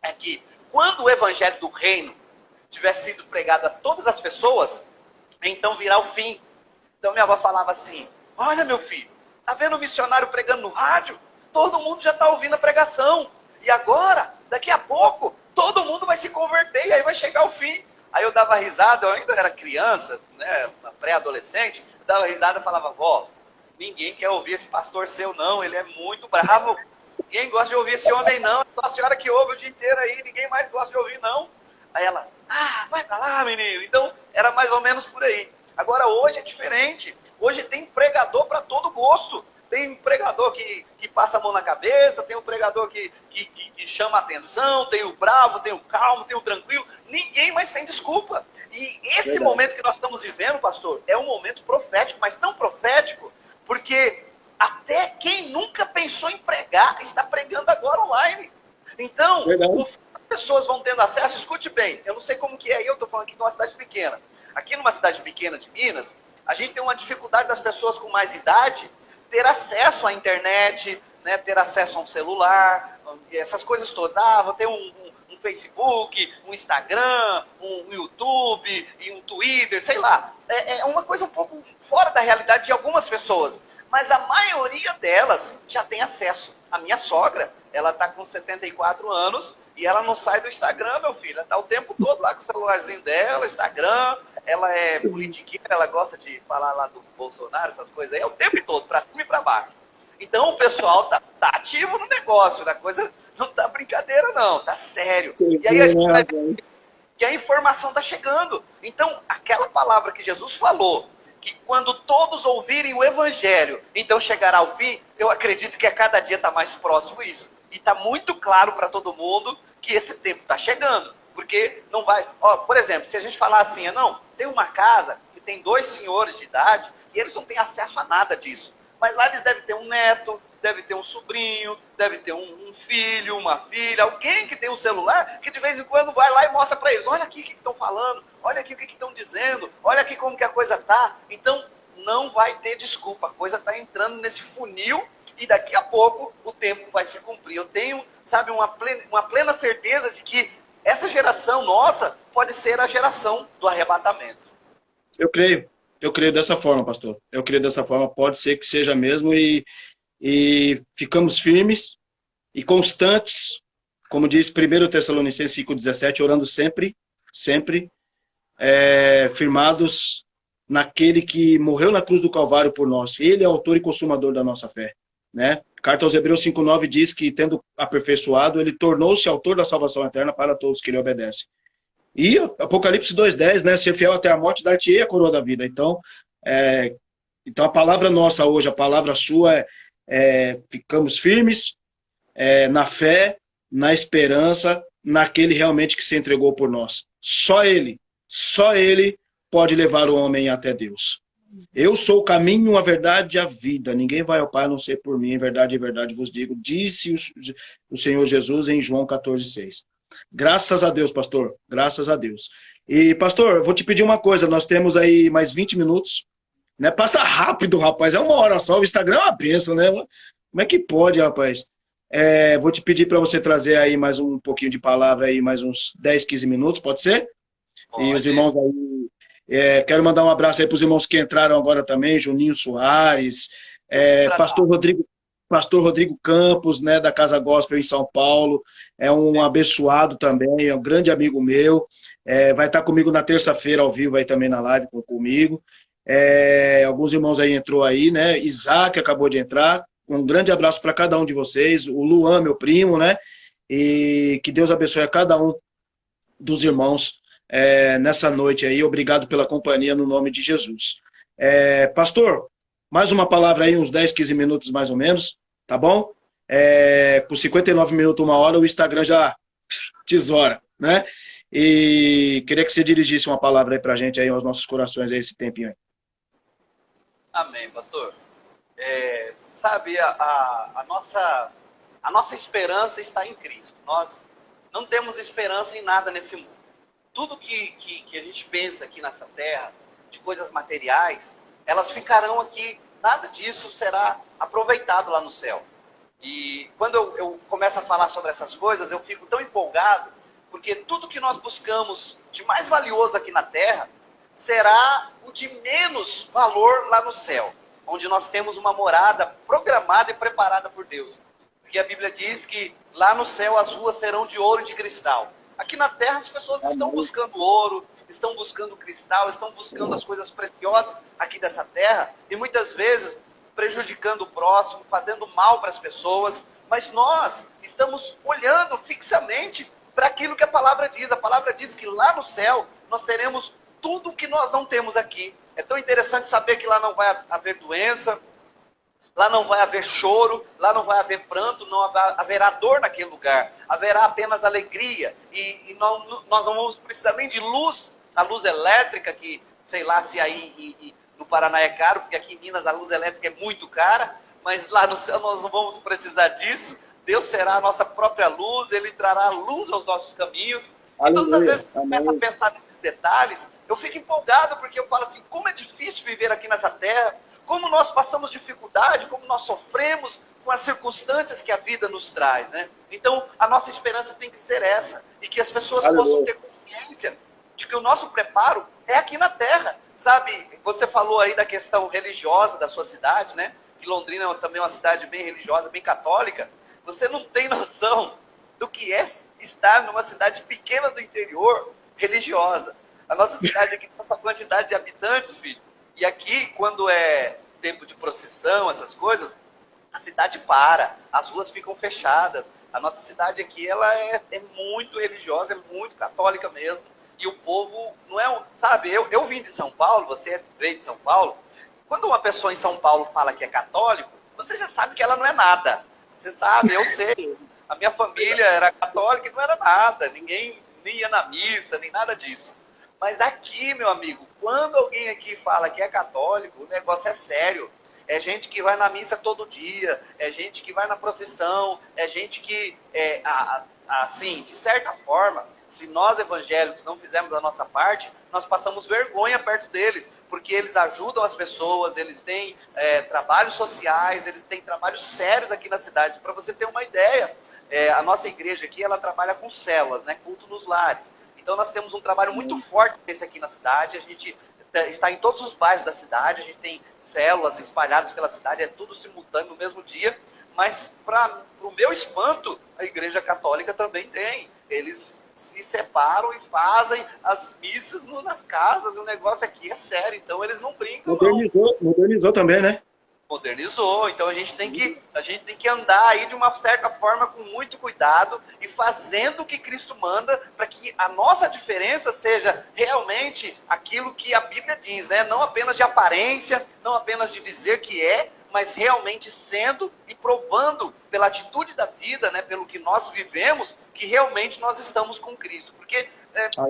é que quando o evangelho do reino tiver sido pregado a todas as pessoas, então virá o fim. Então minha avó falava assim, olha meu filho, tá vendo o missionário pregando no rádio? Todo mundo já está ouvindo a pregação. E agora, daqui a pouco, todo mundo vai se converter e aí vai chegar o fim. Aí eu dava risada, eu ainda era criança, né, pré-adolescente, dava risada e falava, vó, ninguém quer ouvir esse pastor seu não, ele é muito bravo. Ninguém gosta de ouvir esse homem, não. A senhora que ouve o dia inteiro aí, ninguém mais gosta de ouvir, não. Aí ela, vai pra lá, menino. Então, era mais ou menos por aí. Agora, hoje é diferente. Hoje tem pregador para todo gosto. Tem pregador que passa a mão na cabeça, tem um pregador que chama a atenção, tem o bravo, tem o calmo, tem o tranquilo. Ninguém mais tem desculpa. E esse momento que nós estamos vivendo, pastor, é um momento profético, mas tão profético, porque até quem nunca pensou em pregar está pregando agora online. Então, as pessoas vão tendo acesso. Escute bem, eu não sei como que é, eu estou falando aqui de uma cidade pequena. Aqui numa cidade pequena de Minas, a gente tem uma dificuldade das pessoas com mais idade ter acesso à internet, né, ter acesso a um celular, essas coisas todas. Vou ter um Facebook, um Instagram, um YouTube, e um Twitter, sei lá. É uma coisa um pouco fora da realidade de algumas pessoas. Mas a maioria delas já tem acesso. A minha sogra, ela está com 74 anos e ela não sai do Instagram, meu filho. Ela está o tempo todo lá com o celularzinho dela, Instagram. Ela é politiqueira, ela gosta de falar lá do Bolsonaro, essas coisas aí, é o tempo todo, para cima e para baixo. Então o pessoal tá ativo no negócio, a coisa não tá brincadeira não, tá sério. E aí a gente vai ver que a informação está chegando. Então aquela palavra que Jesus falou, que quando todos ouvirem o evangelho, então chegará ao fim, eu acredito que a cada dia está mais próximo isso. E está muito claro para todo mundo que esse tempo está chegando. Porque não vai... por exemplo, se a gente falar assim, não, tem uma casa que tem 2 senhores de idade e eles não têm acesso a nada disso. Mas lá eles devem ter um neto, deve ter um sobrinho, deve ter um filho, uma filha, alguém que tem um celular, que de vez em quando vai lá e mostra para eles, olha aqui o que estão falando, olha aqui o que estão dizendo, olha aqui como que a coisa tá. Então, não vai ter desculpa, a coisa está entrando nesse funil e daqui a pouco o tempo vai se cumprir. Eu tenho, sabe, uma plena certeza de que essa geração nossa pode ser a geração do arrebatamento. Eu creio dessa forma, pastor. Eu creio dessa forma, pode ser que seja mesmo, e ficamos firmes e constantes, como diz 1 Tessalonicenses 5,17, orando sempre, firmados naquele que morreu na cruz do Calvário por nós. Ele é autor e consumador da nossa fé, né? Carta aos Hebreus 5,9 diz que, tendo aperfeiçoado, ele tornou-se autor da salvação eterna para todos que lhe obedecem. E Apocalipse 2,10, né? Ser fiel até a morte, dar-te-ei a coroa da vida. Então, a palavra nossa hoje, a palavra sua ficamos firmes na fé, na esperança, naquele realmente que se entregou por nós. Só Ele pode levar o homem até Deus. Eu sou o caminho, a verdade e a vida. Ninguém vai ao Pai a não ser por mim. Em verdade vos digo, disse o Senhor Jesus em João 14,6. Graças a Deus, pastor. Graças a Deus. E, pastor, eu vou te pedir uma coisa. Nós temos aí mais 20 minutos. Né? Passa rápido, rapaz. É 1 hora só. O Instagram é uma bênção, né? Como é que pode, rapaz? Vou te pedir para você trazer aí mais um pouquinho de palavra aí, mais uns 10, 15 minutos, pode ser? Pode. E os irmãos aí... quero mandar um abraço aí para os irmãos que entraram agora também, Juninho Soares, Pastor Rodrigo Campos, né, da Casa Gospel em São Paulo, é um abençoado também, é um grande amigo meu, vai estar comigo na terça-feira ao vivo aí também na live comigo. Alguns irmãos aí entrou aí, né, Isaac acabou de entrar, um grande abraço para cada um de vocês, o Luan, meu primo, né, e que Deus abençoe a cada um dos irmãos nessa noite aí. Obrigado pela companhia no nome de Jesus. Pastor, mais uma palavra aí, uns 10, 15 minutos mais ou menos, tá bom? Com 59 minutos, 1 hora, o Instagram já tesoura, né? E queria que você dirigisse uma palavra aí pra gente, aí, aos nossos corações aí, esse tempinho aí. Amém, pastor. Sabe, a nossa esperança está em Cristo. Nós não temos esperança em nada nesse mundo. Tudo que a gente pensa aqui nessa terra, de coisas materiais, elas ficarão aqui. Nada disso será aproveitado lá no céu. E quando eu começo a falar sobre essas coisas, eu fico tão empolgado, porque tudo que nós buscamos de mais valioso aqui na terra será o de menos valor lá no céu, onde nós temos uma morada programada e preparada por Deus. Porque a Bíblia diz que lá no céu as ruas serão de ouro e de cristal. Aqui na terra as pessoas estão buscando ouro, estão buscando cristal, estão buscando as coisas preciosas aqui dessa terra, e muitas vezes prejudicando o próximo, fazendo mal para as pessoas, mas nós estamos olhando fixamente para aquilo que a palavra diz. A palavra diz que lá no céu nós teremos tudo o que nós não temos aqui. É tão interessante saber que lá não vai haver doença, lá não vai haver choro, lá não vai haver pranto, não haverá dor naquele lugar. Haverá apenas alegria. E nós não vamos precisar nem de luz, a luz elétrica, que sei lá se aí no Paraná é caro, porque aqui em Minas a luz elétrica é muito cara, mas lá no céu nós não vamos precisar disso. Deus será a nossa própria luz, Ele trará luz aos nossos caminhos. E todas as vezes que eu começo a pensar nesses detalhes, eu fico empolgado, porque eu falo assim, como é difícil viver aqui nessa terra, como nós passamos dificuldade, como nós sofremos com as circunstâncias que a vida nos traz, né? Então, a nossa esperança tem que ser essa, e que as pessoas possam ter consciência de que o nosso preparo é aqui na terra, sabe? Você falou aí da questão religiosa da sua cidade, né? Que Londrina também é uma cidade bem religiosa, bem católica. Você não tem noção do que é estar numa cidade pequena do interior religiosa. A nossa cidade aqui tem essa quantidade de habitantes, filho. E aqui, quando é tempo de procissão, essas coisas, a cidade para, as ruas ficam fechadas. A nossa cidade aqui, ela é muito religiosa, é muito católica mesmo. E o povo não é... Sabe, eu vim de São Paulo, você veio de São Paulo. Quando uma pessoa em São Paulo fala que é católico, você já sabe que ela não é nada. Você sabe, eu sei. A minha família era católica e não era nada. Ninguém nem ia na missa, nem nada disso. Mas aqui, meu amigo, quando alguém aqui fala que é católico, o negócio é sério. é gente que vai na missa todo dia, é gente que vai na procissão, é gente que, assim, de certa forma, se nós evangélicos não fizermos a nossa parte, nós passamos vergonha perto deles, porque eles ajudam as pessoas, eles têm trabalhos sociais, eles têm trabalhos sérios aqui na cidade. Para você ter uma ideia, a nossa igreja aqui, ela trabalha com células, né, culto nos lares. Então nós temos um trabalho muito forte desse aqui na cidade, a gente está em todos os bairros da cidade, a gente tem células espalhadas pela cidade, é tudo simultâneo no mesmo dia, mas para o meu espanto, a igreja católica também tem. Eles se separam e fazem as missas nas casas, o negócio aqui é sério, então eles não brincam. Modernizou também, né? Modernizou, então a gente tem que andar aí de uma certa forma com muito cuidado e fazendo o que Cristo manda para que a nossa diferença seja realmente aquilo que a Bíblia diz, né? Não apenas de aparência, não apenas de dizer que mas realmente sendo e provando pela atitude da vida, né, pelo que nós vivemos, que realmente nós estamos com Cristo. Porque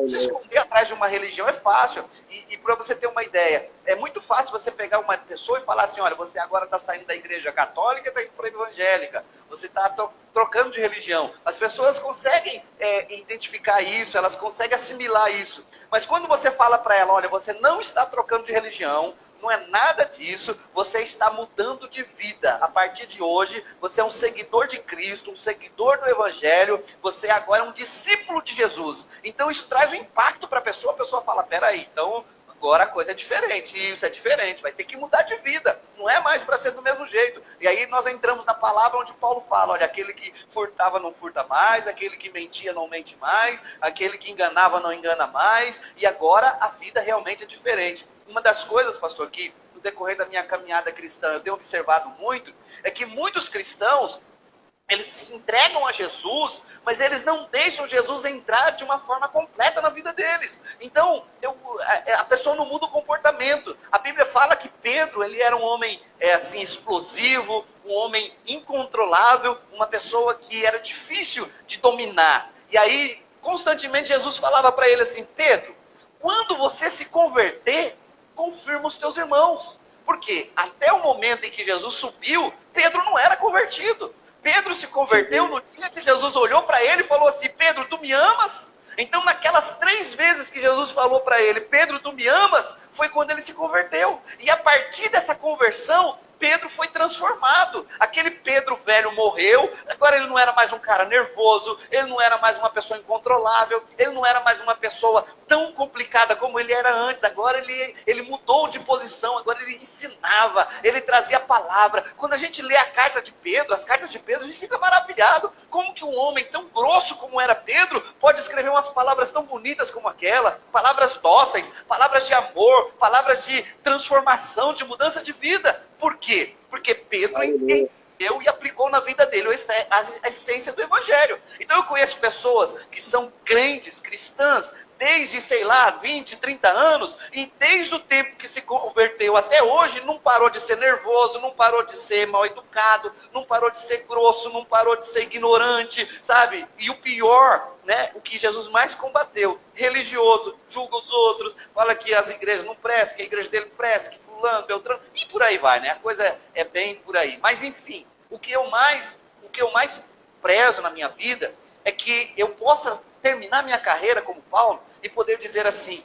se esconder atrás de uma religião é fácil. E para você ter uma ideia, é muito fácil você pegar uma pessoa e falar assim, olha, você agora está saindo da igreja católica e está indo para a evangélica. Você está trocando de religião. As pessoas conseguem identificar isso, elas conseguem assimilar isso. Mas quando você fala para ela, olha, você não está trocando de religião, não é nada disso, você está mudando de vida. A partir de hoje, você é um seguidor de Cristo, um seguidor do Evangelho, você agora é um discípulo de Jesus. Então isso traz um impacto para a pessoa fala, peraí, então agora a coisa é diferente, isso é diferente, vai ter que mudar de vida, não é mais para ser do mesmo jeito. E aí nós entramos na palavra onde Paulo fala, olha, aquele que furtava não furta mais, aquele que mentia não mente mais, aquele que enganava não engana mais, e agora a vida realmente é diferente. Uma das coisas, pastor, que no decorrer da minha caminhada cristã eu tenho observado muito, é que muitos cristãos, eles se entregam a Jesus, mas eles não deixam Jesus entrar de uma forma completa na vida deles. Então, a pessoa não muda o comportamento. A Bíblia fala que Pedro, ele era um homem assim, explosivo, um homem incontrolável, uma pessoa que era difícil de dominar. E aí, constantemente, Jesus falava para ele assim, Pedro, quando você se converter, confirma os teus irmãos. Porque até o momento em que Jesus subiu, Pedro não era convertido. Pedro se converteu no dia que Jesus olhou para ele e falou assim, Pedro, tu me amas? Então naquelas 3 vezes que Jesus falou para ele, Pedro, tu me amas? Foi quando ele se converteu. E a partir dessa conversão, Pedro foi transformado. Aquele Pedro velho morreu, agora ele não era mais um cara nervoso, ele não era mais uma pessoa incontrolável, ele não era mais uma pessoa tão complicada como ele era antes. Agora ele mudou de posição, agora ele ensinava, ele trazia a palavra. Quando a gente lê a carta de Pedro, as cartas de Pedro, a gente fica maravilhado. Como que um homem tão grosso como era Pedro pode escrever umas palavras tão bonitas como aquela? Palavras dóceis, palavras de amor, palavras de transformação, de mudança de vida. Por quê? Porque Pedro entendeu e aplicou na vida dele a essência do Evangelho. Então eu conheço pessoas que são crentes, cristãs, desde, 20, 30 anos, e desde o tempo que se converteu até hoje, não parou de ser nervoso, não parou de ser mal educado, não parou de ser grosso, não parou de ser ignorante, sabe? E o pior, né, o que Jesus mais combateu, religioso, julga os outros, fala que as igrejas não prestam, que a igreja dele presta, que fulano, beltrano, e por aí vai, né? A coisa é bem por aí. Mas enfim, o que eu mais prezo na minha vida é que eu possa terminar minha carreira como Paulo e poder dizer assim,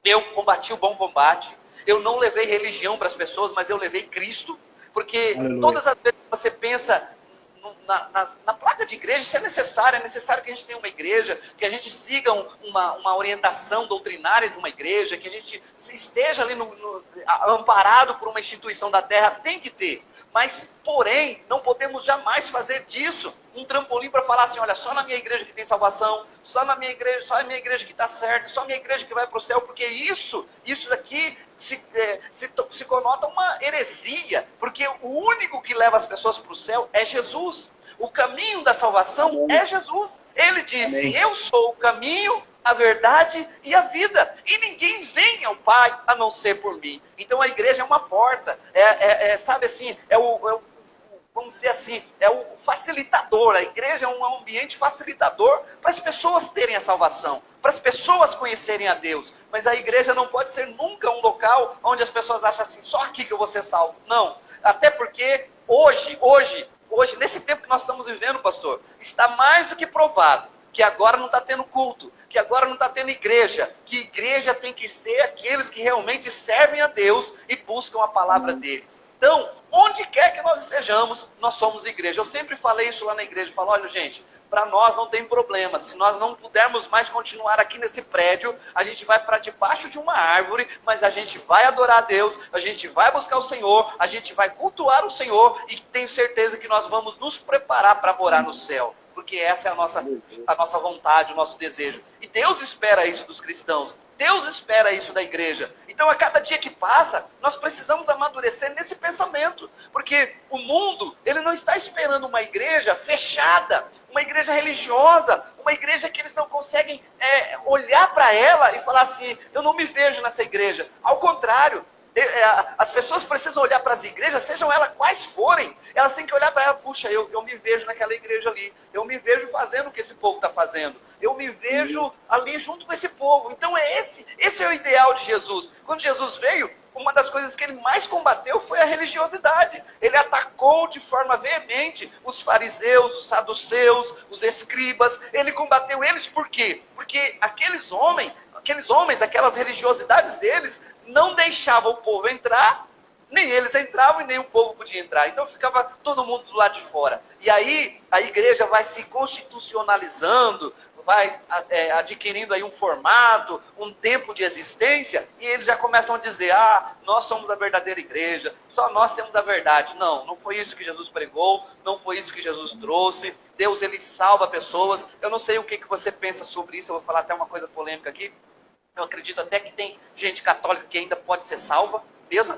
eu combati o bom combate, eu não levei religião para as pessoas, mas eu levei Cristo, porque todas as vezes que você pensa na placa de igreja, isso é necessário que a gente tenha uma igreja, que a gente siga uma orientação doutrinária de uma igreja, que a gente esteja ali amparado por uma instituição da terra, tem que ter. Mas, porém, não podemos jamais fazer disso um trampolim para falar assim, olha, só na minha igreja que tem salvação, só a minha igreja que está certo, só a minha igreja que vai para o céu, porque isso daqui se conota uma heresia, porque o único que leva as pessoas para o céu é Jesus. O caminho da salvação é Jesus. Ele disse, amém. Eu sou o caminho, a verdade e a vida. E ninguém vem ao Pai a não ser por mim. Então a igreja é uma porta. Sabe assim, vamos dizer assim, é o facilitador. A igreja é um ambiente facilitador para as pessoas terem a salvação, para as pessoas conhecerem a Deus. Mas a igreja não pode ser nunca um local onde as pessoas acham assim, só aqui que eu vou ser salvo. Não. Até porque hoje, nesse tempo que nós estamos vivendo, pastor, está mais do que provado que agora não está tendo culto, que agora não está tendo igreja, que igreja tem que ser aqueles que realmente servem a Deus e buscam a palavra dele. Então, onde quer que nós estejamos, nós somos igreja. Eu sempre falei isso lá na igreja, falo, olha gente, para nós não tem problema, se nós não pudermos mais continuar aqui nesse prédio, a gente vai para debaixo de uma árvore, mas a gente vai adorar a Deus, a gente vai buscar o Senhor, a gente vai cultuar o Senhor e tenho certeza que nós vamos nos preparar para morar no céu. Porque essa é a nossa vontade, o nosso desejo. E Deus espera isso dos cristãos. Deus espera isso da igreja. Então, a cada dia que passa, nós precisamos amadurecer nesse pensamento. Porque o mundo, ele não está esperando uma igreja fechada, uma igreja religiosa, uma igreja que eles não conseguem olhar para ela e falar assim, eu não me vejo nessa igreja. Ao contrário, as pessoas precisam olhar para as igrejas, sejam elas quais forem, elas têm que olhar para ela, puxa, eu me vejo naquela igreja ali, eu me vejo fazendo o que esse povo está fazendo, eu me vejo ali junto com esse povo. Então esse é o ideal de Jesus. Quando Jesus veio, uma das coisas que ele mais combateu foi a religiosidade. Ele atacou de forma veemente os fariseus, os saduceus, os escribas. Ele combateu eles por quê? Porque aqueles homens, aquelas religiosidades deles, não deixavam o povo entrar, nem eles entravam e nem o povo podia entrar. Então ficava todo mundo do lado de fora. E aí a igreja vai se constitucionalizando, vai adquirindo aí um formato, um tempo de existência, e eles já começam a dizer, nós somos a verdadeira igreja, só nós temos a verdade. Não foi isso que Jesus pregou, não foi isso que Jesus trouxe. Deus, ele salva pessoas. Eu não sei o que você pensa sobre isso, eu vou falar até uma coisa polêmica aqui. Eu acredito até que tem gente católica que ainda pode ser salva, mesmo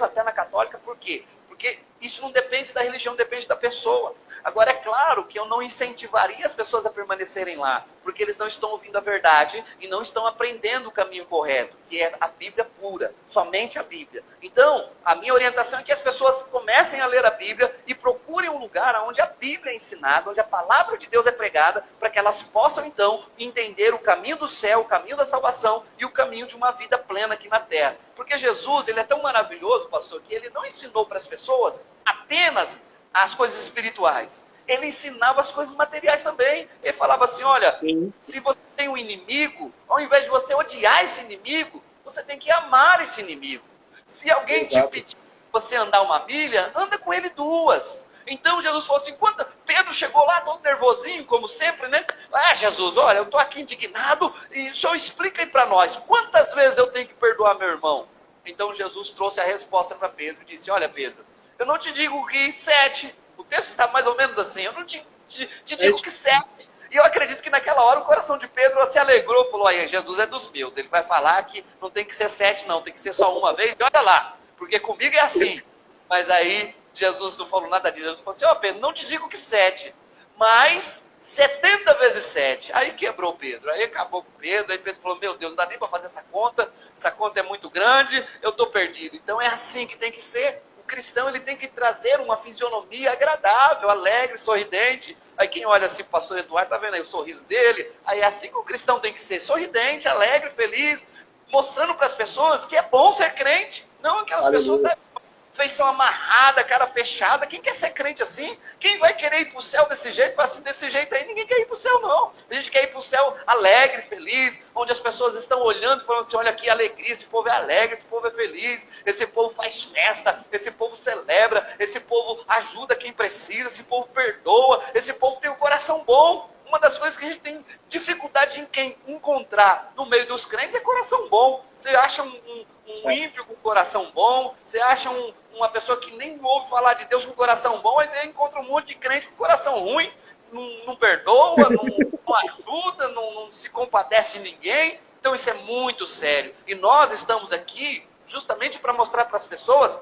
até na católica. Por quê? Porque isso não depende da religião, depende da pessoa. Agora, é claro que eu não incentivaria as pessoas a permanecerem lá, porque eles não estão ouvindo a verdade e não estão aprendendo o caminho correto, que é a Bíblia pura, somente a Bíblia. Então, a minha orientação é que as pessoas comecem a ler a Bíblia e procurem um lugar onde a Bíblia é ensinada, onde a palavra de Deus é pregada, para que elas possam, então, entender o caminho do céu, o caminho da salvação e o caminho de uma vida plena aqui na terra. Porque Jesus, ele é tão maravilhoso, pastor, que ele não ensinou para as pessoas apenas as coisas espirituais. Ele ensinava as coisas materiais também. Ele falava assim, olha, se você tem um inimigo, ao invés de você odiar esse inimigo, você tem que amar esse inimigo. Se alguém te pedir para você andar uma milha, anda com ele 2. Então Jesus falou assim, Pedro chegou lá todo nervosinho, como sempre, né? Jesus, olha, eu estou aqui indignado, e o senhor explica aí para nós, quantas vezes eu tenho que perdoar meu irmão? Então Jesus trouxe a resposta para Pedro e disse, olha Pedro, eu não te digo que 7, o texto está mais ou menos assim, eu não te digo que 7. E eu acredito que naquela hora o coração de Pedro se alegrou, falou, aí Jesus é dos meus, ele vai falar que não tem que ser 7 não, tem que ser só uma vez, e olha lá, porque comigo é assim. Mas aí Jesus não falou nada disso, Jesus falou assim, Pedro, não te digo que 7, mas 70 vezes 7. Aí quebrou Pedro, aí acabou com Pedro, aí Pedro falou, meu Deus, não dá nem para fazer essa conta é muito grande, eu estou perdido. Então é assim que tem que ser. O cristão, ele tem que trazer uma fisionomia agradável, alegre, sorridente. Aí quem olha assim, o pastor Eduardo, tá vendo aí o sorriso dele? Aí é assim que o cristão tem que ser, sorridente, alegre, feliz, mostrando para as pessoas que é bom ser crente. Não aquelas pessoas, feição amarrada, cara fechada. Quem quer ser crente assim? Quem vai querer ir para o céu desse jeito? Fala assim, desse jeito aí, ninguém quer ir para o céu, não. A gente quer ir para o céu alegre, feliz, onde as pessoas estão olhando e falando assim, olha que alegria, esse povo é alegre, esse povo é feliz, esse povo faz festa, esse povo celebra, esse povo ajuda quem precisa, esse povo perdoa, esse povo tem um coração bom. Uma das coisas que a gente tem dificuldade em encontrar no meio dos crentes é coração bom. Você acha um ímpio com coração bom, você acha uma pessoa que nem ouve falar de Deus com coração bom, mas você encontra um monte de crente com coração ruim, não perdoa, não ajuda, não se compadece de ninguém. Então isso é muito sério. E nós estamos aqui justamente para mostrar para as pessoas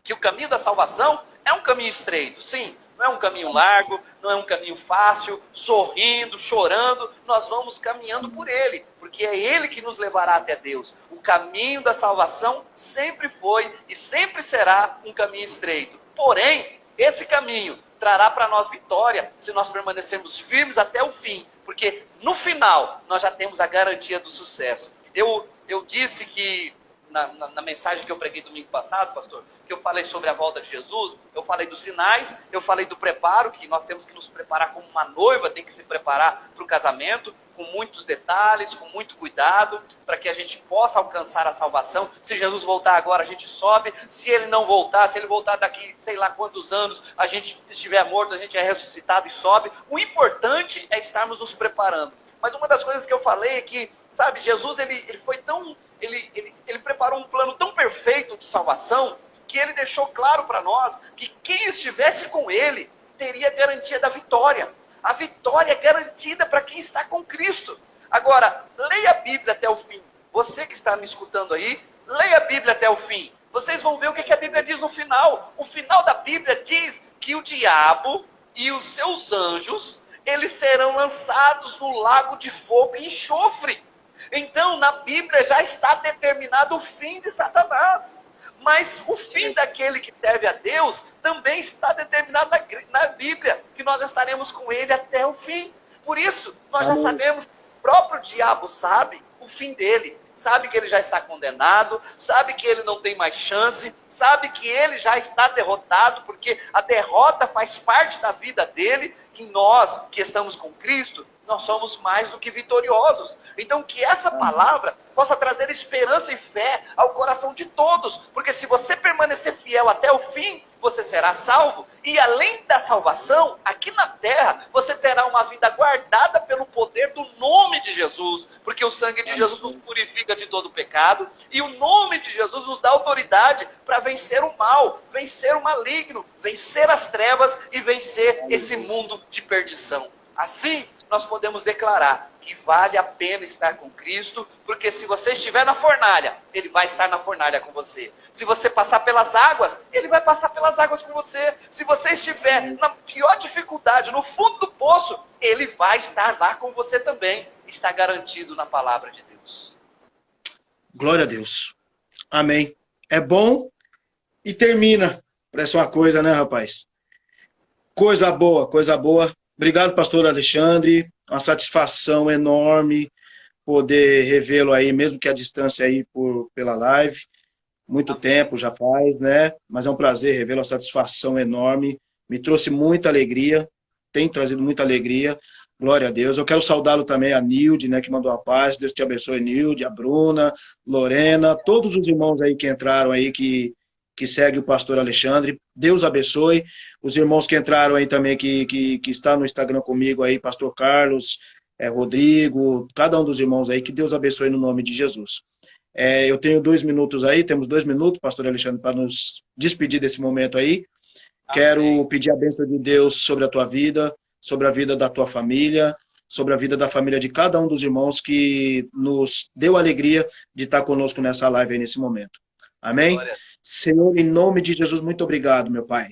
que o caminho da salvação é um caminho estreito, sim. Não é um caminho largo, não é um caminho fácil, sorrindo, chorando. Nós vamos caminhando por ele, porque é ele que nos levará até Deus. O caminho da salvação sempre foi e sempre será um caminho estreito. Porém, esse caminho trará para nós vitória se nós permanecermos firmes até o fim, porque no final nós já temos a garantia do sucesso. Eu disse que na mensagem que eu preguei domingo passado, pastor, que eu falei sobre a volta de Jesus, eu falei dos sinais, eu falei do preparo, que nós temos que nos preparar como uma noiva, tem que se preparar para o casamento, com muitos detalhes, com muito cuidado, para que a gente possa alcançar a salvação. Se Jesus voltar agora, a gente sobe. Se ele não voltar, se ele voltar daqui sei lá quantos anos, a gente estiver morto, a gente é ressuscitado e sobe. O importante é estarmos nos preparando. Mas uma das coisas que eu falei é que, sabe, Jesus ele foi tão... Ele preparou um plano tão perfeito de salvação que ele deixou claro para nós que quem estivesse com ele teria garantia da vitória. A vitória é garantida para quem está com Cristo. Agora, leia a Bíblia até o fim. Você que está me escutando aí, leia a Bíblia até o fim. Vocês vão ver o que a Bíblia diz no final. O final da Bíblia diz que o diabo e os seus anjos, eles serão lançados no lago de fogo e enxofre. Então, na Bíblia já está determinado o fim de Satanás. Mas o fim daquele que deve a Deus também está determinado na Bíblia, que nós estaremos com ele até o fim. Por isso, nós já sabemos, o próprio diabo sabe o fim dele. Sabe que ele já está condenado, sabe que ele não tem mais chance, sabe que ele já está derrotado, porque a derrota faz parte da vida dele, e nós que estamos com Cristo, nós somos mais do que vitoriosos. Então que essa palavra possa trazer esperança e fé ao coração de todos, porque se você permanecer fiel até o fim, você será salvo, e além da salvação, aqui na terra, você terá uma vida guardada pelo poder do nome de Jesus, porque o sangue de Jesus nos purifica de todo pecado, e o nome de Jesus nos dá autoridade para vencer o mal, vencer o maligno, vencer as trevas e vencer esse mundo de perdição. Assim, nós podemos declarar que vale a pena estar com Cristo, porque se você estiver na fornalha, Ele vai estar na fornalha com você. Se você passar pelas águas, Ele vai passar pelas águas com você. Se você estiver na pior dificuldade, no fundo do poço, Ele vai estar lá com você também. Está garantido na palavra de Deus. Glória a Deus. Amém. É bom e termina. Parece uma coisa, né, rapaz? Coisa boa, coisa boa. Obrigado, pastor Alexandre. Uma satisfação enorme poder revê-lo aí, mesmo que a distância aí pela live. Muito tempo já faz, né? Mas é um prazer revê-lo, uma satisfação enorme. Me trouxe muita alegria, tem trazido muita alegria. Glória a Deus. Eu quero saudá-lo também, a Nilde, né, que mandou a paz. Deus te abençoe, Nilde, a Bruna, Lorena, todos os irmãos aí que entraram aí, que segue o pastor Alexandre. Deus abençoe. Os irmãos que entraram aí também, que está no Instagram comigo aí, pastor Carlos, Rodrigo, cada um dos irmãos aí, que Deus abençoe no nome de Jesus. Eu tenho 2 minutos aí, temos 2 minutos, pastor Alexandre, para nos despedir desse momento aí. Quero pedir a bênção de Deus sobre a tua vida, sobre a vida da tua família, sobre a vida da família de cada um dos irmãos que nos deu a alegria de estar conosco nessa live aí nesse momento. Amém? Glória. Senhor, em nome de Jesus, muito obrigado, meu Pai,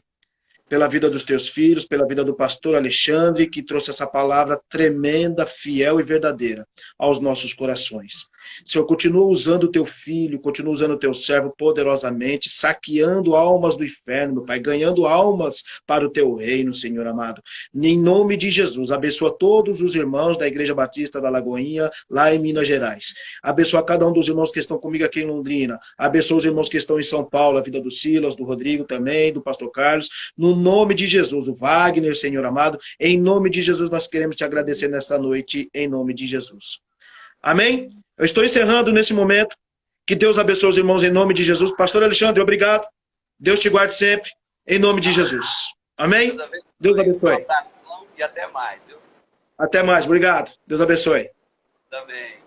pela vida dos teus filhos, pela vida do pastor Alexandre, que trouxe essa palavra tremenda, fiel e verdadeira aos nossos corações. Senhor, continua usando o teu filho, continua usando o teu servo poderosamente, saqueando almas do inferno, meu Pai, ganhando almas para o teu reino, Senhor amado. Em nome de Jesus, abençoa todos os irmãos da Igreja Batista da Lagoinha, lá em Minas Gerais. Abençoa cada um dos irmãos que estão comigo aqui em Londrina. Abençoa os irmãos que estão em São Paulo, a vida do Silas, do Rodrigo também, do pastor Carlos. No nome de Jesus, o Wagner, Senhor amado, em nome de Jesus nós queremos te agradecer nessa noite, em nome de Jesus. Amém? Eu estou encerrando nesse momento. Que Deus abençoe os irmãos em nome de Jesus. Pastor Alexandre, obrigado. Deus te guarde sempre, em nome de Jesus. Amém? Deus abençoe. E até mais. Viu? Até mais, obrigado. Deus abençoe. Também.